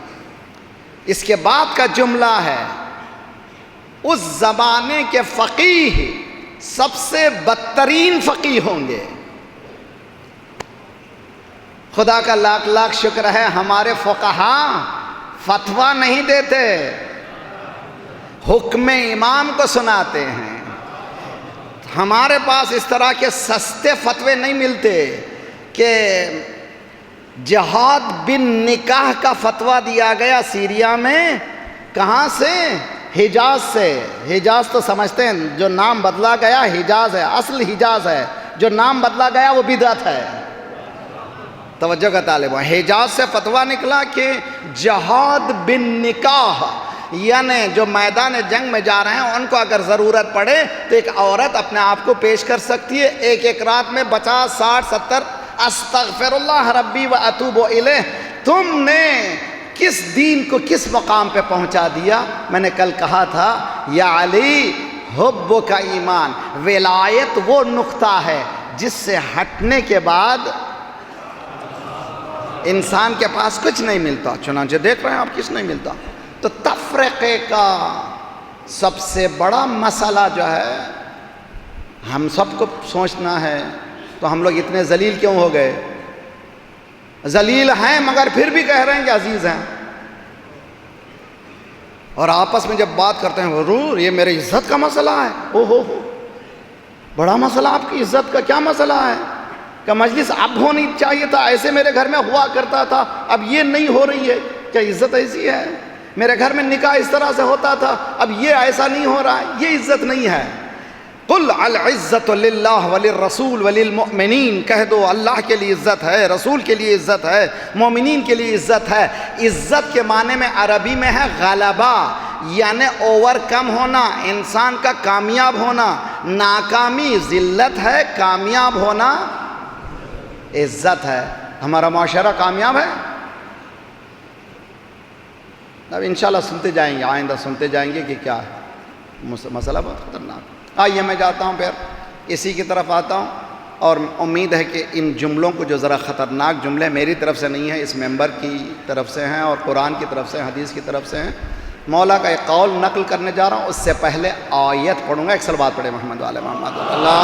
اس کے بعد کا جملہ ہے، اس زمانے کے فقیہ سب سے بدترین فقیہ ہوں گے. خدا کا لاکھ لاکھ شکر ہے ہمارے فقہاء فتویٰ نہیں دیتے، حکم امام کو سناتے ہیں. ہمارے پاس اس طرح کے سستے فتوے نہیں ملتے کہ جہاد بن نکاح کا فتویٰ دیا گیا سیریا میں. کہاں سے؟ حجاز سے. حجاز تو سمجھتے ہیں جو نام بدلا گیا حجاز ہے، اصل حجاز ہے، جو نام بدلا گیا وہ بدعت ہے. توجہ کا طالب ہے. حجاز سے فتویٰ نکلا کہ جہاد بن نکاح، یعنی جو میدان جنگ میں جا رہے ہیں ان کو اگر ضرورت پڑے تو ایک عورت اپنے آپ کو پیش کر سکتی ہے، ایک رات میں 50 60 70 استغفر اللہ ربی و اتوب الیہ. تم نے کس دین کو کس مقام پہ پہنچا دیا؟ میں نے کل کہا تھا یا علی حب کا ایمان. ولایت وہ نقطہ ہے جس سے ہٹنے کے بعد انسان کے پاس کچھ نہیں ملتا. چنانچہ دیکھ رہے ہیں آپ کچھ نہیں ملتا. تو تفرقے کا سب سے بڑا مسئلہ جو ہے ہم سب کو سوچنا ہے. تو ہم لوگ اتنے ذلیل کیوں ہو گئے؟ ذلیل ہیں مگر پھر بھی کہہ رہے ہیں کہ عزیز ہیں. اور آپس میں جب بات کرتے ہیں حضور یہ میرے عزت کا مسئلہ ہے. او ہو بڑا مسئلہ آپ کی عزت کا کیا مسئلہ ہے؟ کہ مجلس اب ہونی چاہیے تھا، ایسے میرے گھر میں ہوا کرتا تھا، اب یہ نہیں ہو رہی ہے. کیا عزت ایسی ہے؟ میرے گھر میں نکاح اس طرح سے ہوتا تھا، اب یہ ایسا نہیں ہو رہا ہے. یہ عزت نہیں ہے. قل العزت للہ وللرسول وللمؤمنین. کہہ دو اللہ کے لیے عزت ہے، رسول کے لیے عزت ہے، مومنین کے لیے عزت ہے. عزت کے معنی میں عربی میں ہے غلبہ، یعنی اوور کم ہونا، انسان کا کامیاب ہونا. ناکامی ذلت ہے، کامیاب ہونا عزت ہے. ہمارا معاشرہ کامیاب ہے. اب انشاءاللہ سنتے جائیں گے، آئندہ سنتے جائیں گے کہ کیا ہے مسئلہ. بہت خطرناک. آئیے میں جاتا ہوں، پھر اسی کی طرف آتا ہوں. اور امید ہے کہ ان جملوں کو جو ذرا خطرناک جملے میری طرف سے نہیں ہیں، اس ممبر کی طرف سے ہیں اور قرآن کی طرف سے، حدیث کی طرف سے ہیں. مولا کا ایک قول نقل کرنے جا رہا ہوں، اس سے پہلے آیت پڑھوں گا. ایک صلوات پڑھے محمد والے محمد. اللہ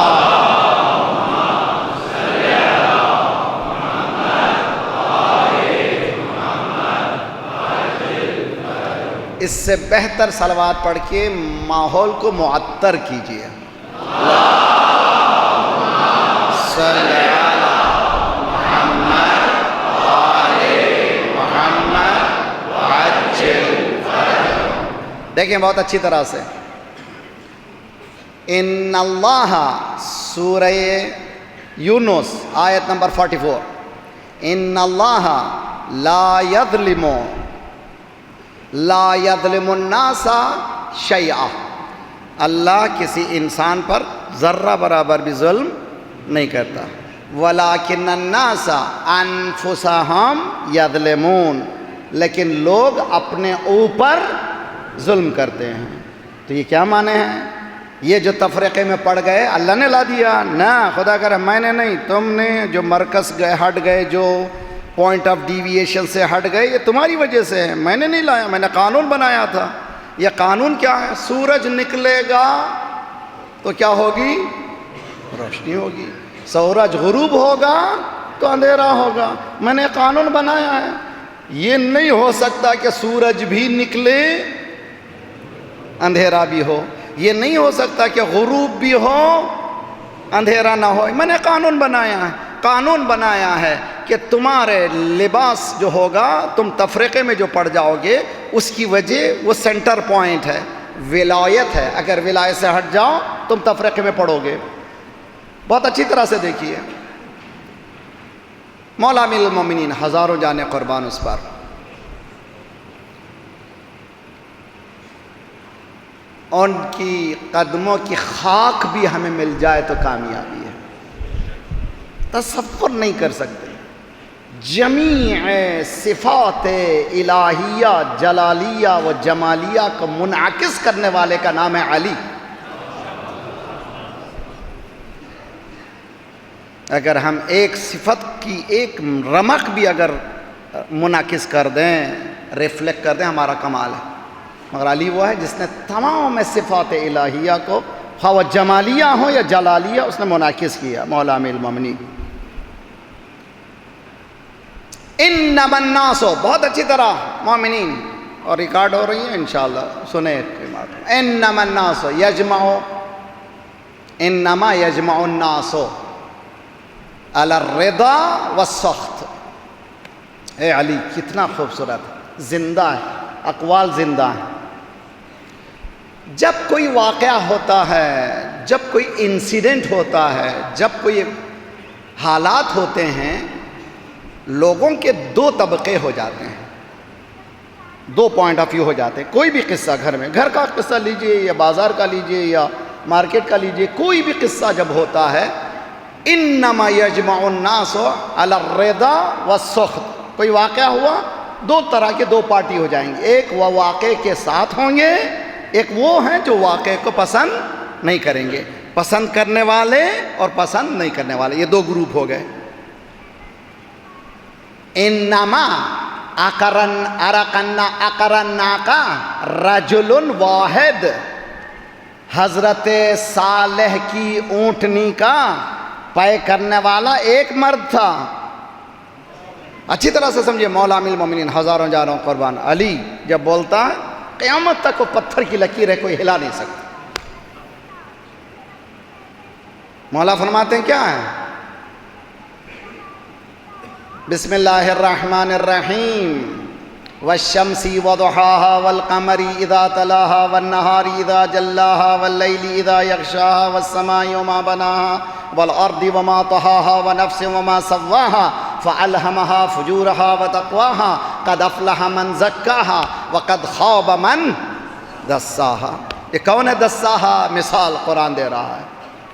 اس سے بہتر صلوات پڑھ کے ماحول کو معطر کیجیے. دیکھیں بہت اچھی طرح سے. ان اللہ، سورہ یونس آیت نمبر 44. ان اللہ لا یظلم الناس شیئا. اللہ کسی انسان پر ذرہ برابر بھی ظلم نہیں کرتا. ولیکن الناس انفسہم یظلمون. لیکن لوگ اپنے اوپر ظلم کرتے ہیں. تو یہ کیا معنی ہے؟ یہ جو تفریقے میں پڑ گئے اللہ نے لا دیا؟ نہ، خدا کرے میں نے نہیں، تم نے جو مرکز گئے ہٹ گئے، جو پوائنٹ آف ڈیویشن سے ہٹ گئے، یہ تمہاری وجہ سے ہے. میں نے نہیں لایا، میں نے قانون بنایا تھا. یہ قانون کیا ہے؟ سورج نکلے گا تو کیا ہوگی؟ روشنی ہوگی. سورج غروب ہوگا تو اندھیرا ہوگا. میں نے قانون بنایا ہے. یہ نہیں ہو سکتا کہ سورج بھی نکلے اندھیرا بھی ہو، یہ نہیں ہو سکتا کہ غروب بھی ہو اندھیرا نہ ہو۔ میں نے قانون بنایا ہے کہ تمہارے لباس جو ہوگا، تم تفریقے میں جو پڑ جاؤ گے، اس کی وجہ وہ سینٹر پوائنٹ ہے، ولایت ہے۔ اگر ولایت سے ہٹ جاؤ تم تفریقے میں پڑو گے۔ بہت اچھی طرح سے دیکھیے، مولا امیر المومنین ہزاروں جانے قربان اس پر، ان کی قدموں کی خاک بھی ہمیں مل جائے تو کامیابی ہے۔ تصور نہیں کر سکتے، جمیع صفات الہیہ جلالیہ و جمالیہ کو منعکس کرنے والے کا نام ہے علی۔ اگر ہم ایک صفت کی ایک رمق بھی اگر منعکس کر دیں، ریفلیکٹ کر دیں، ہمارا کمال ہے۔ مگر علی وہ ہے جس نے تمام صفات الہیہ کو، خواہ وہ جمالیہ ہو یا جلالیہ، اس نے منعکس کیا۔ مولا امیر المومنین انما الناس، بہت اچھی طرح مومنین، اور ریکارڈ ہو رہی ہے انشاءاللہ، سنیں انما الناس انما یجمع الناس علی الرضا والسخط۔ اے علی کتنا خوبصورت، زندہ ہے، اقوال زندہ ہیں۔ جب کوئی واقعہ ہوتا ہے، جب کوئی انسیڈنٹ ہوتا ہے، جب کوئی حالات ہوتے ہیں، لوگوں کے دو طبقے ہو جاتے ہیں، دو پوائنٹ آف ویو ہو جاتے ہیں۔ کوئی بھی قصہ گھر کا قصہ لیجئے یا بازار کا لیجئے یا مارکیٹ کا لیجئے، کوئی بھی قصہ جب ہوتا ہے، انما یجمع الناس علی الرضا والسخط۔ کوئی واقعہ ہوا، دو طرح کے دو پارٹی ہو جائیں گے، ایک وہ واقعے کے ساتھ ہوں گے، ایک وہ ہیں جو واقعے کو پسند نہیں کریں گے، پسند کرنے والے اور پسند نہیں کرنے والے، یہ دو گروپ ہو گئے۔ انما اقرنا کا رجل واحد، حضرت صالح کی اونٹنی کا پے کرنے والا ایک مرد تھا۔ اچھی طرح سے سمجھے، مولا امیر المومنین ہزاروں جانوں قربان، علی جب بولتا ہے قیامت تک وہ پتھر کی لکیر ہے، کوئی ہلا نہیں سکتا۔ مولا فرماتے ہیں کیا ہے؟ بسم اللہ الرحمن الرحیم، والشمس وضحاها والقمر اذا تلاها والنهار اذا جلاها والليل اذا يغشاها والسماء وما بناها والارض وما طحاها ونفس وما سواها فألهمها فجورها وتقواها قد افلح من زكاها وقد خاب من دساها۔ یہ کون ہے دساها؟ مثال قرآن دے رہا ہے۔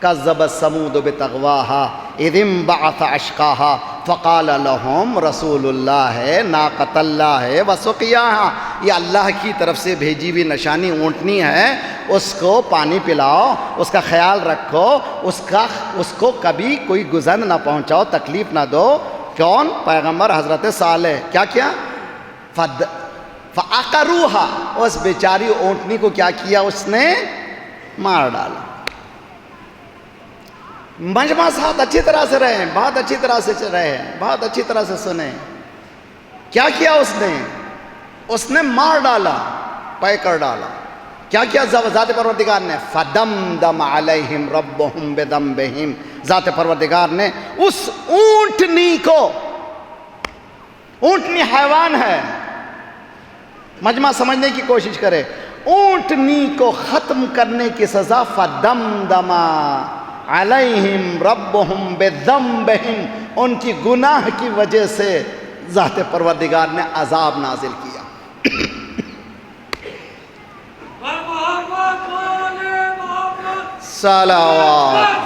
كذبت ثمود بطغواها اذ انبعث اشقاها فقال لهم رسول الله ناقۃ اللہ وسقیاها۔ یہ اللہ کی طرف سے بھیجی ہوئی نشانی اونٹنی ہے، اس کو پانی پلاؤ، اس کا خیال رکھو، اس کو کبھی کوئی گزن نہ پہنچاؤ، تکلیف نہ دو۔ کون؟ پیغمبر حضرت صالح۔ کیا فعقروها، اس بیچاری اونٹنی کو کیا کیا؟ اس نے مار ڈالا۔ مجمع ساتھ اچھی طرح سے رہیں، بہت اچھی طرح سے رہیں، بہت اچھی طرح سے سنیں۔ کیا کیا اس نے مار ڈالا، پے کر ڈالا۔ کیا کیا ذات پروردگار نے؟ فدمدم علیہم ربہم بذنبہم، ذات پروردگار نے اس اونٹنی کو، اونٹنی حیوان ہے، مجمع سمجھنے کی کوشش کرے، اونٹنی کو ختم کرنے کی سزا فدمدم علیہم ربہم بذنبہم، ان کی گناہ کی وجہ سے ذات پروردگار نے عذاب نازل کیا۔ صلوات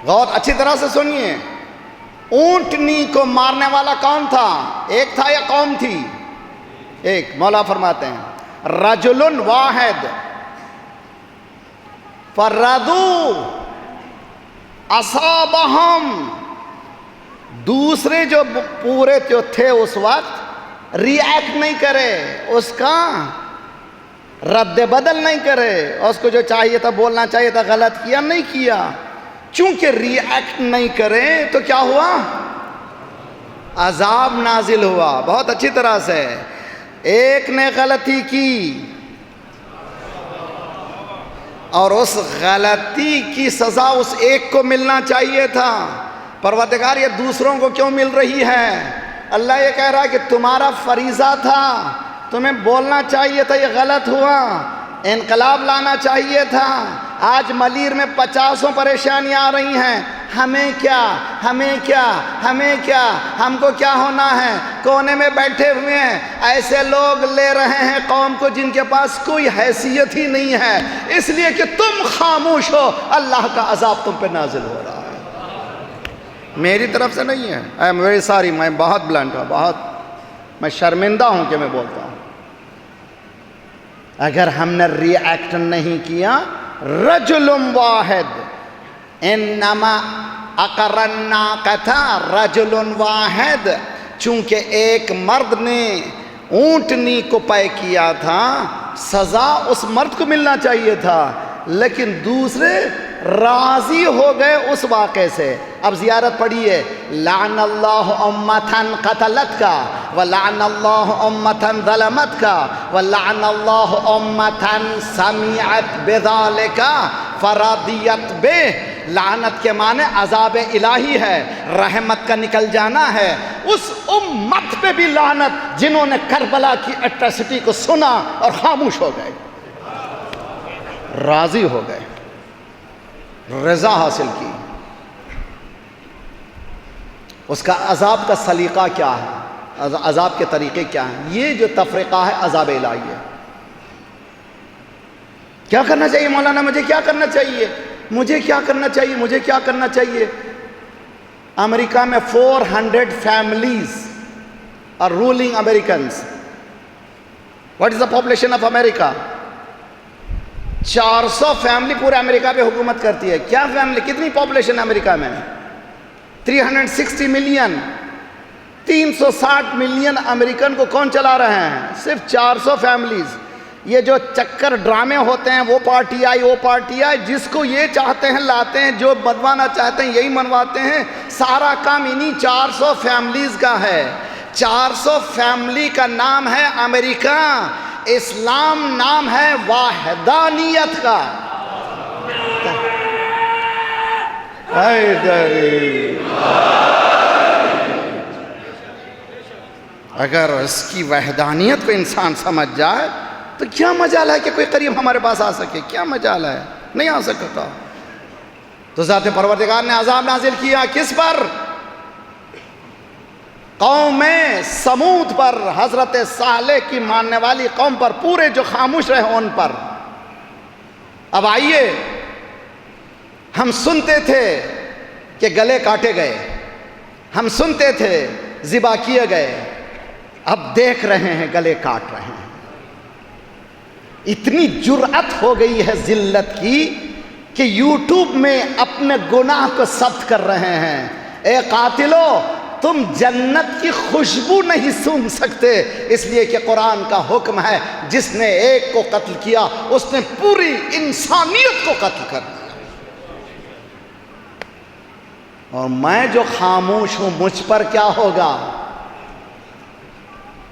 بہت اچھی طرح سے سنیے، اونٹنی کو مارنے والا کون تھا؟ ایک تھا یا قوم تھی؟ ایک۔ مولا فرماتے ہیں رجل واحد فردو اصابہم دوسرے جو پورے جو تھے اس وقت ری ایکٹ نہیں کرے، اس کا رد بدل نہیں کرے، اس کو جو چاہیے تھا بولنا چاہیے تھا غلط کیا نہیں کیا، چونکہ ری ایکٹ نہیں کرے تو کیا ہوا؟ عذاب نازل ہوا۔ بہت اچھی طرح سے ایک نے غلطی کی اور اس غلطی کی سزا اس ایک کو ملنا چاہیے تھا، پروردگار یہ دوسروں کو کیوں مل رہی ہے؟ اللہ یہ کہہ رہا ہے کہ تمہارا فریضہ تھا، تمہیں بولنا چاہیے تھا، یہ غلط ہوا، انقلاب لانا چاہیے تھا۔ آج ملیر میں 50 پریشانیاں آ رہی ہیں، ہمیں کیا، ہمیں کیا، ہمیں کیا، ہم کو کیا ہونا ہے؟ کونے میں بیٹھے ہوئے ہیں ایسے لوگ لے رہے ہیں قوم کو جن کے پاس کوئی حیثیت ہی نہیں ہے، اس لیے کہ تم خاموش ہو، اللہ کا عذاب تم پہ نازل ہو رہا ہے۔ میری طرف سے نہیں ہے، آئی ایم ویری سوری، میں بہت بلنٹ ہوں، بہت میں شرمندہ ہوں کہ میں بولتا ہوں۔ اگر ہم نے ری ایکٹ نہیں کیا، رجل واحد انما اقرنا کتھا رجل واحد، چونکہ ایک مرد نے اونٹنی کو پے کیا تھا، سزا اس مرد کو ملنا چاہیے تھا، لیکن دوسرے راضی ہو گئے اس واقعے سے۔ اب زیارت پڑھیے، لعن اللہ امتن قتلت کا، ولعن اللہ امتن ظلمت کا، ولعن اللہ امتن سمعت بذالک فرضیت بہ۔ لعنت کے معنی عذاب الہی ہے، رحمت کا نکل جانا ہے۔ اس امت پہ بھی لعنت جنہوں نے کربلا کی اٹریسٹی کو سنا اور خاموش ہو گئے، راضی ہو گئے، رضا حاصل کی۔ اس کا عذاب کا سلیقہ کیا ہے، عذاب کے طریقے کیا ہیں؟ یہ جو تفرقہ ہے عذاب الہی ہے۔ کیا کرنا چاہیے مولانا؟ مجھے کیا کرنا چاہیے؟ مجھے کیا کرنا چاہیے؟ مجھے کیا کرنا چاہیے؟ امریکہ میں 400 families are ruling Americans. What is the population of America? 400 family پورے امریکہ پہ حکومت کرتی ہے۔ کیا فیملی؟ کتنی پاپولیشن امریکہ میں؟ 360 ملین۔ 360 ملین امریکن کو کون چلا رہے ہیں؟ صرف 400 فیملیز۔ یہ جو چکر ڈرامے ہوتے ہیں، وہ پارٹی آئی، وہ پارٹی آئی، جس کو یہ چاہتے ہیں لاتے ہیں، جو بدوانا چاہتے ہیں یہی منواتے ہیں، سارا کام انہی 400 فیملیز کا ہے۔ 400 فیملی کا نام ہے امریکہ، اسلام نام ہے واحدانیت کا۔ اگر اس کی وحدانیت کو انسان سمجھ جائے تو کیا مجال ہے کہ کوئی قریب ہمارے پاس آ سکے؟ کیا مجال ہے؟ نہیں آ سکتا۔ تو ذات پروردگار نے عذاب نازل کیا کس پر؟ قوم سمود پر، حضرت صالح کی ماننے والی قوم پر، پورے جو خاموش رہے ان پر۔ اب آئیے، ہم سنتے تھے کہ گلے کاٹے گئے، ہم سنتے تھے ذبح کیے گئے، اب دیکھ رہے ہیں گلے کاٹ رہے ہیں۔ اتنی جرأت ہو گئی ہے ذلت کی کہ یوٹیوب میں اپنے گناہ کو ثبت کر رہے ہیں۔ اے قاتلو، تم جنت کی خوشبو نہیں سونگھ سکتے، اس لیے کہ قرآن کا حکم ہے جس نے ایک کو قتل کیا اس نے پوری انسانیت کو قتل کر دیا۔ اور میں جو خاموش ہوں مجھ پر کیا ہوگا؟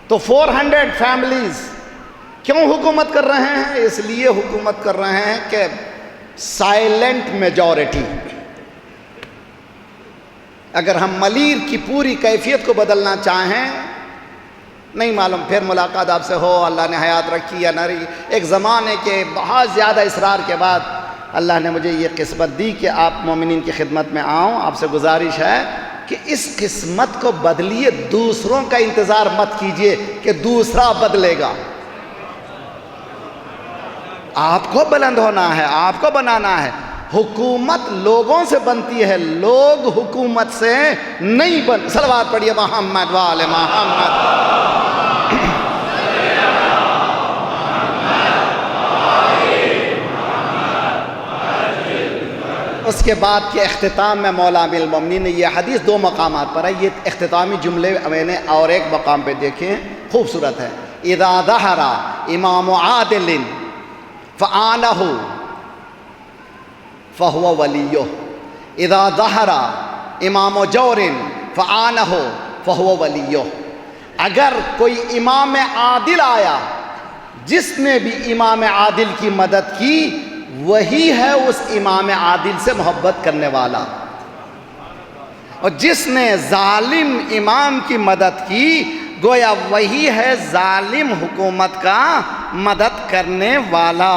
تو 400 فیملیز کیوں حکومت کر رہے ہیں؟ اس لیے حکومت کر رہے ہیں کہ سائلنٹ میجورٹی۔ اگر ہم ملیر کی پوری کیفیت کو بدلنا چاہیں، نہیں معلوم پھر ملاقات آپ سے ہو، اللہ نے حیات رکھی یا نہ رکھی۔ ایک زمانے کے بہت زیادہ اصرار کے بعد اللہ نے مجھے یہ قسمت دی کہ آپ مومنین کی خدمت میں آؤں۔ آپ سے گزارش ہے کہ اس قسمت کو بدلیے، دوسروں کا انتظار مت کیجئے کہ دوسرا بدلے گا۔ آپ کو بلند ہونا ہے، آپ کو بنانا ہے۔ حکومت لوگوں سے بنتی ہے، لوگ حکومت سے نہیں بن۔ صلوات پڑھیے محمد وآل محمد۔ اس اس کے بعد کے اختتام میں مولا امیر المومنین نے یہ حدیث 2 مقامات پر ہے، یہ اختتامی جملے میں نے اور ایک مقام پہ دیکھے ہیں، خوبصورت ہے۔ اذا ظہر امام عادل فآنہ فہو ولیہ، اذا ظہر امام جور فآنہ فہو ولیہ۔ اگر کوئی امام عادل آیا، جس نے بھی امام عادل کی مدد کی، وہی ہے اس امام عادل سے محبت کرنے والا، اور جس نے ظالم امام کی مدد کی، گویا وہی ہے ظالم حکومت کا مدد کرنے والا۔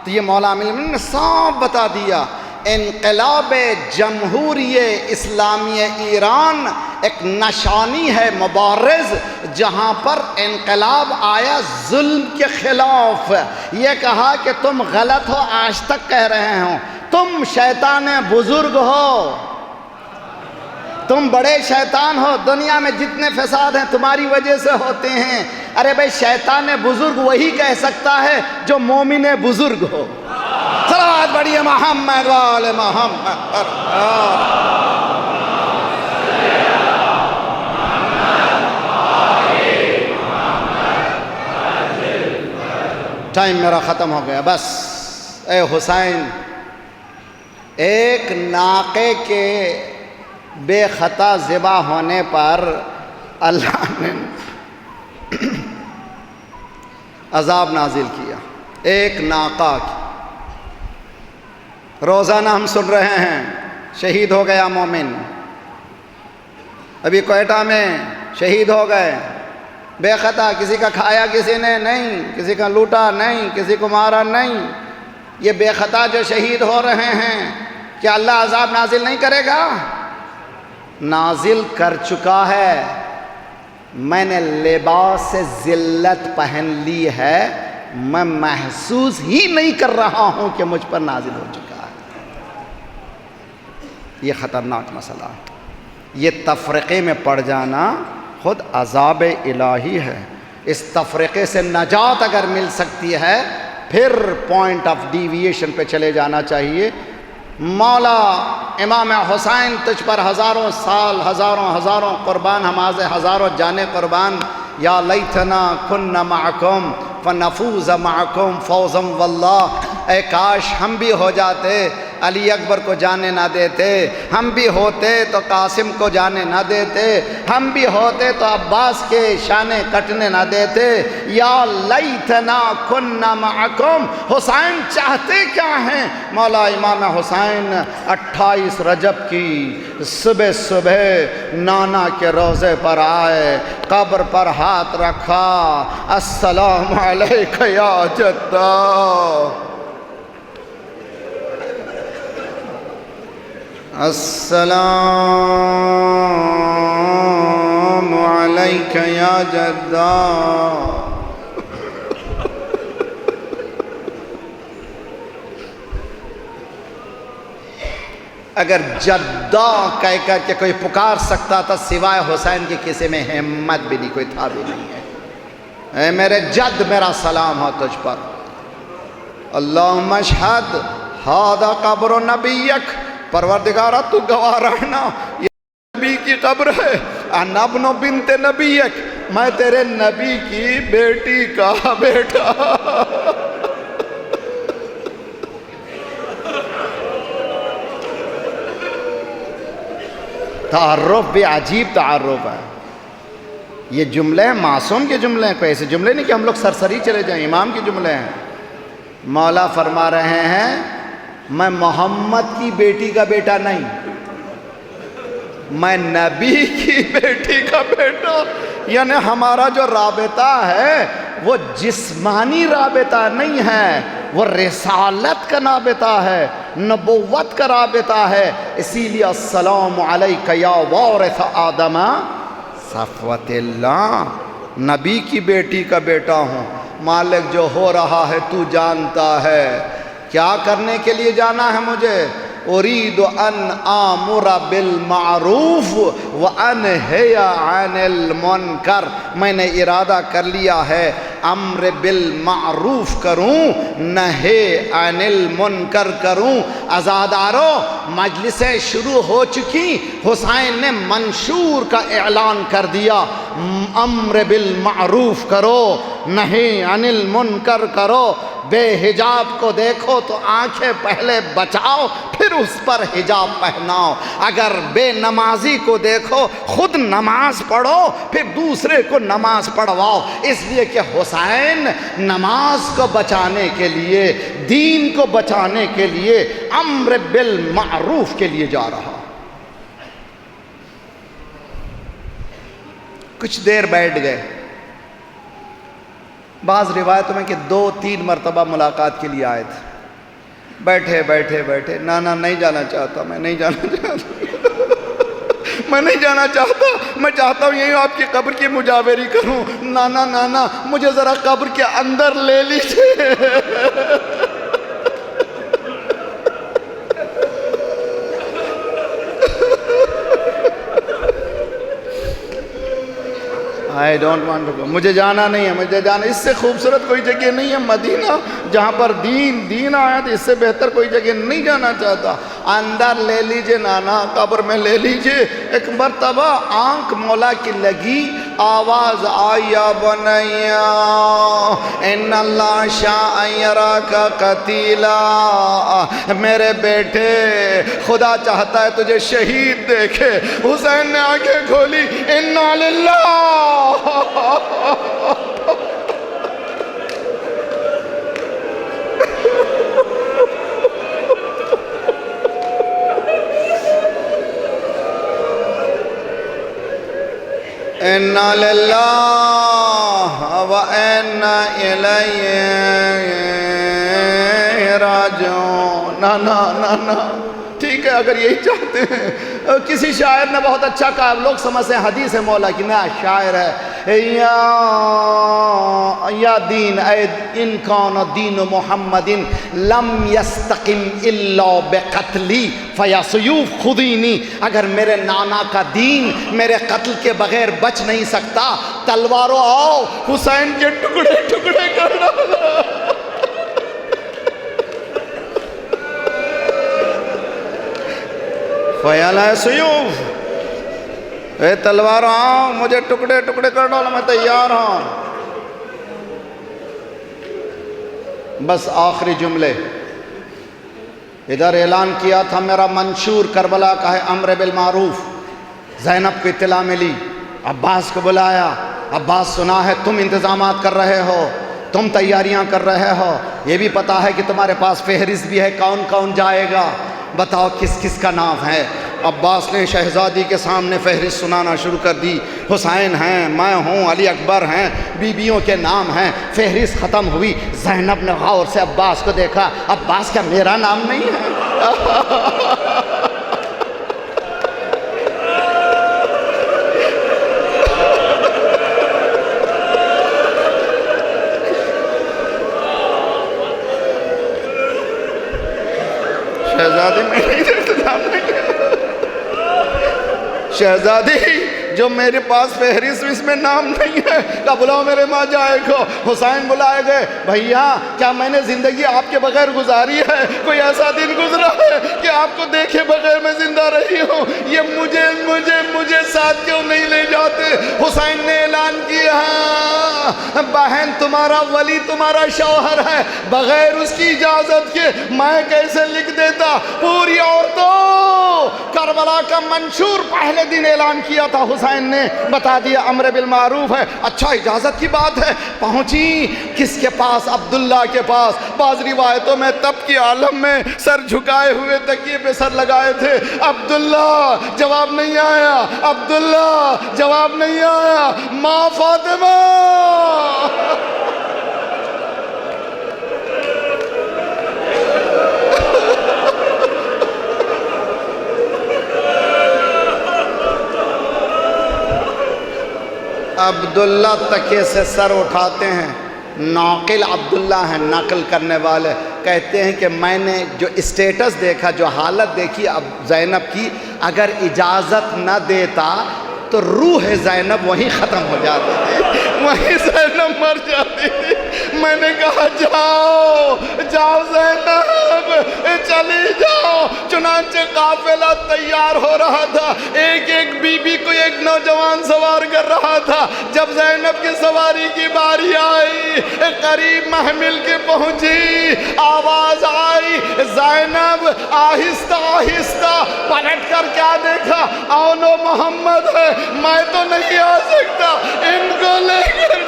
تو یہ مولا امیر المومنین نے صاف بتا دیا، انقلاب جمہوری اسلامی ایران ایک نشانی ہے مبارز، جہاں پر انقلاب آیا ظلم کے خلاف۔ یہ کہا کہ تم غلط ہو، آج تک کہہ رہے ہو، تم شیطان بزرگ ہو، تم بڑے شیطان ہو، دنیا میں جتنے فساد ہیں تمہاری وجہ سے ہوتے ہیں۔ ارے بھائی، شیطان بزرگ وہی کہہ سکتا ہے جو مومن بزرگ ہو۔ صلوات پڑھیے محمد وآل محمد۔ ٹائم میرا ختم ہو گیا، بس۔ اے حسین، ایک ناقے کے بے خطا ذبح ہونے پر اللہ نے عذاب نازل کیا، ایک ناقہ کی۔ روزانہ ہم سن رہے ہیں شہید ہو گیا مومن، ابھی کوئٹہ میں شہید ہو گئے بے خطا، کسی کا کھایا کسی نے نہیں، کسی کا لوٹا نہیں، کسی کو مارا نہیں۔ یہ بے خطا جو شہید ہو رہے ہیں، کیا اللہ عذاب نازل نہیں کرے گا؟ نازل کر چکا ہے۔ میں نے لباس ذلت پہن لی ہے، میں محسوس ہی نہیں کر رہا ہوں کہ مجھ پر نازل ہو چکا ہے۔ یہ خطرناک مسئلہ ہے۔ یہ تفرقے میں پڑ جانا خود عذاب الہی ہے۔ اس تفرقے سے نجات اگر مل سکتی ہے، پھر پوائنٹ آف ڈیویشن پہ چلے جانا چاہیے۔ مولا امام حسین، تجھ پر ہزاروں سال، ہزاروں قربان، ہمارے ہزاروں جانیں قربان۔ یا لیتنا کنا معکم فنفوز معکم فوزا واللہ۔ اے کاش ہم بھی ہو جاتے، علی اکبر کو جانے نہ دیتے، ہم بھی ہوتے تو قاسم کو جانے نہ دیتے، ہم بھی ہوتے تو عباس کے شانے کٹنے نہ دیتے۔ یا لیتنا کنا معکم۔ حسین چاہتے کیا ہیں؟ مولا امام حسین 28 رجب کی صبح نانا کے روضے پر آئے، قبر پر ہاتھ رکھا، السلام علیکہ یا جدہ، السلام علیکہ یا جدہ۔ اگر جدہ کہہ کر کے کوئی پکار سکتا تھا سوائے حسین کی، کسی میں ہمت بھی نہیں، کوئی تھا بھی نہیں ہے۔ اے میرے جد، میرا سلام ہو تجھ پر۔ اللہم اشہد ھذا قبر نبیک، پروردگارہ تو گواہ رہنا، یہ نبی کی قبر ہے۔ انا ابن بنت نبیک، میں تیرے نبی کی بیٹی کا بیٹا۔ تعارف بھی عجیب تعارف ہے۔ یہ جملے ہیں معصوم کے جملے ہیں، کوئی ایسے جملے نہیں کہ ہم لوگ سرسری چلے جائیں، امام کے جملے ہیں۔ مولا فرما رہے ہیں میں محمد کی بیٹی کا بیٹا نہیں، میں نبی کی بیٹی کا بیٹا۔ یعنی ہمارا جو رابطہ ہے وہ جسمانی رابطہ نہیں ہے، وہ رسالت کا رابطہ ہے، نبوت کا رابطہ ہے۔ اسی لیے السلام علیکہ یا وارث آدم صفوت اللہ، نبی کی بیٹی کا بیٹا ہوں۔ مالک جو ہو رہا ہے تو جانتا ہے، کیا کرنے کے لیے جانا ہے مجھے؟ اريد ان آمر بالمعروف وانہی عن المنکر، میں نے ارادہ کر لیا ہے امر بالمعروف کروں، نہی عن المنکر کروں۔ عزادارو، مجلسیں شروع ہو چکی، حسین نے منشور کا اعلان کر دیا، امر بالمعروف کرو، نہی عن المنکر کرو۔ بے حجاب کو دیکھو تو آنکھیں پہلے بچاؤ، پھر اس پر حجاب پہناؤ۔ اگر بے نمازی کو دیکھو، خود نماز پڑھو، پھر دوسرے کو نماز پڑھواؤ۔ اس لیے کہ حسین نماز کو بچانے کے لیے، دین کو بچانے کے لیے، امر بالمعروف کے لیے جا رہا۔ کچھ دیر بیٹھ گئے، بعض روایتوں میں کہ 2-3 مرتبہ ملاقات کے لیے آئے تھے۔ بیٹھے بیٹھے بیٹھے، نانا نہیں جانا چاہتا، میں نہیں جانا چاہتا، میں نہیں جانا چاہتا، میں چاہتا ہوں یہی آپ کی قبر کی مجاوری کروں۔ نانا نانا مجھے ذرا قبر کے اندر لے لیجیے۔ I don't want to go. مجھے جانا نہیں ہے، مجھے جانا، اس سے خوبصورت کوئی جگہ نہیں ہے مدینہ جہاں پر دین آیا تھا، اس سے بہتر کوئی جگہ نہیں جانا چاہتا۔ اندر لے لیجئے نانا، قبر میں لے لیجئے۔ ایک مرتبہ آنکھ مولا کی لگی، آواز آئی، یا بنیا ان اللہ شاء یراک قتیلا، میرے بیٹے خدا چاہتا ہے تجھے شہید دیکھے۔ حسین نے آنکھیں کھولی، انا للہ، انا للہ و انا الیہ راجعون۔ نا ٹھیک ہے، اگر یہی چاہتے ہیں۔ کسی شاعر نے بہت اچھا کہا، لوگ سمجھتے ہیں حدیث ہے مولا کی، نہ شاعر ہے، یا دین اے ان کان دین محمد لم یستقم الا بقتلی فیا سیوف خذینی، اگر میرے نانا کا دین میرے قتل کے بغیر بچ نہیں سکتا، تلواروں آؤ حسین کے ٹکڑے ٹکڑے کر ڈالو۔ فَيَا سیوف، اے تلوار آؤ، مجھے ٹکڑے ٹکڑے کر ڈالو، میں تیار ہوں۔ بس آخری جملے، ادھر اعلان کیا تھا میرا منشور کربلا کا ہے، امر بالمعروف۔ زینب کو اطلاع ملی، عباس کو بلایا، عباس سنا ہے تم انتظامات کر رہے ہو، تم تیاریاں کر رہے ہو، یہ بھی پتا ہے کہ تمہارے پاس فہرست بھی ہے کون کون جائے گا، بتاؤ کس کس کا نام ہے۔ عباس نے شہزادی کے سامنے فہرست سنانا شروع کر دی، حسین ہیں، میں ہوں، علی اکبر ہیں، بیویوں کے نام ہیں۔ فہرست ختم ہوئی، زینب نے غور سے عباس کو دیکھا، عباس کیا میرا نام نہیں ہے؟ شہزادی میں نہیں انتظام نہیں کیا، شہزادی جو میرے پاس فہرست اس میں نام نہیں ہے، کہا بلاؤ میرے ماں جائے کو۔ حسین بلائے گئے، بھیا کیا میں نے زندگی آپ کے بغیر گزاری ہے؟ کوئی ایسا دن گزرا ہے کہ آپ کو دیکھے بغیر میں زندہ رہی ہوں؟ یہ مجھے ساتھ کیوں نہیں لے جاتے؟ حسین نے اعلان کیا، بہن تمہارا ولی تمہارا شوہر ہے، بغیر اس کی اجازت کے میں کیسے لکھ دیتا؟ پوری عورتوں، کربلا کا منشور پہلے دن اعلان کیا تھا، حسین نے بتا دیا امر بالمعروف ہے۔ اچھا اجازت کی بات ہے، پہنچی کس کے پاس؟ عبداللہ کے پاس۔ بعض روایتوں میں تب کی عالم میں سر جھکائے ہوئے تکیے پہ سر لگائے تھے، عبداللہ جواب نہیں آیا، عبداللہ جواب نہیں آیا، ماں فاطمہ عبداللہ تکیے سے سر اٹھاتے ہیں، ناقل عبداللہ ہیں، نقل کرنے والے، کہتے ہیں کہ میں نے جو اسٹیٹس دیکھا، جو حالت دیکھی اب زینب کی، اگر اجازت نہ دیتا تو روح زینب وہیں ختم ہو جاتی۔ وہیں زینب مر جاتی تھی۔ میں نے کہا جاؤ جاؤ زینب چلی جاؤ۔ چنانچہ قافلہ تیار ہو رہا تھا، ایک ایک بی بی کو ایک نوجوان سوار کر رہا تھا۔ جب زینب کی سواری کی باری آئی، قریب محمل کے پہنچی، آواز آئی زینب آہستہ آہستہ پلٹ کر کیا دیکھا، اونو محمد ہے، میں تو نہیں آ سکتا، ان کو لے کر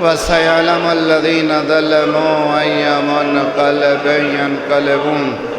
وَسَيَعْلَمُ الَّذِينَ ظَلَمُوا أَيَّ مُنْقَلَبٍ يَنْقَلِبُونَ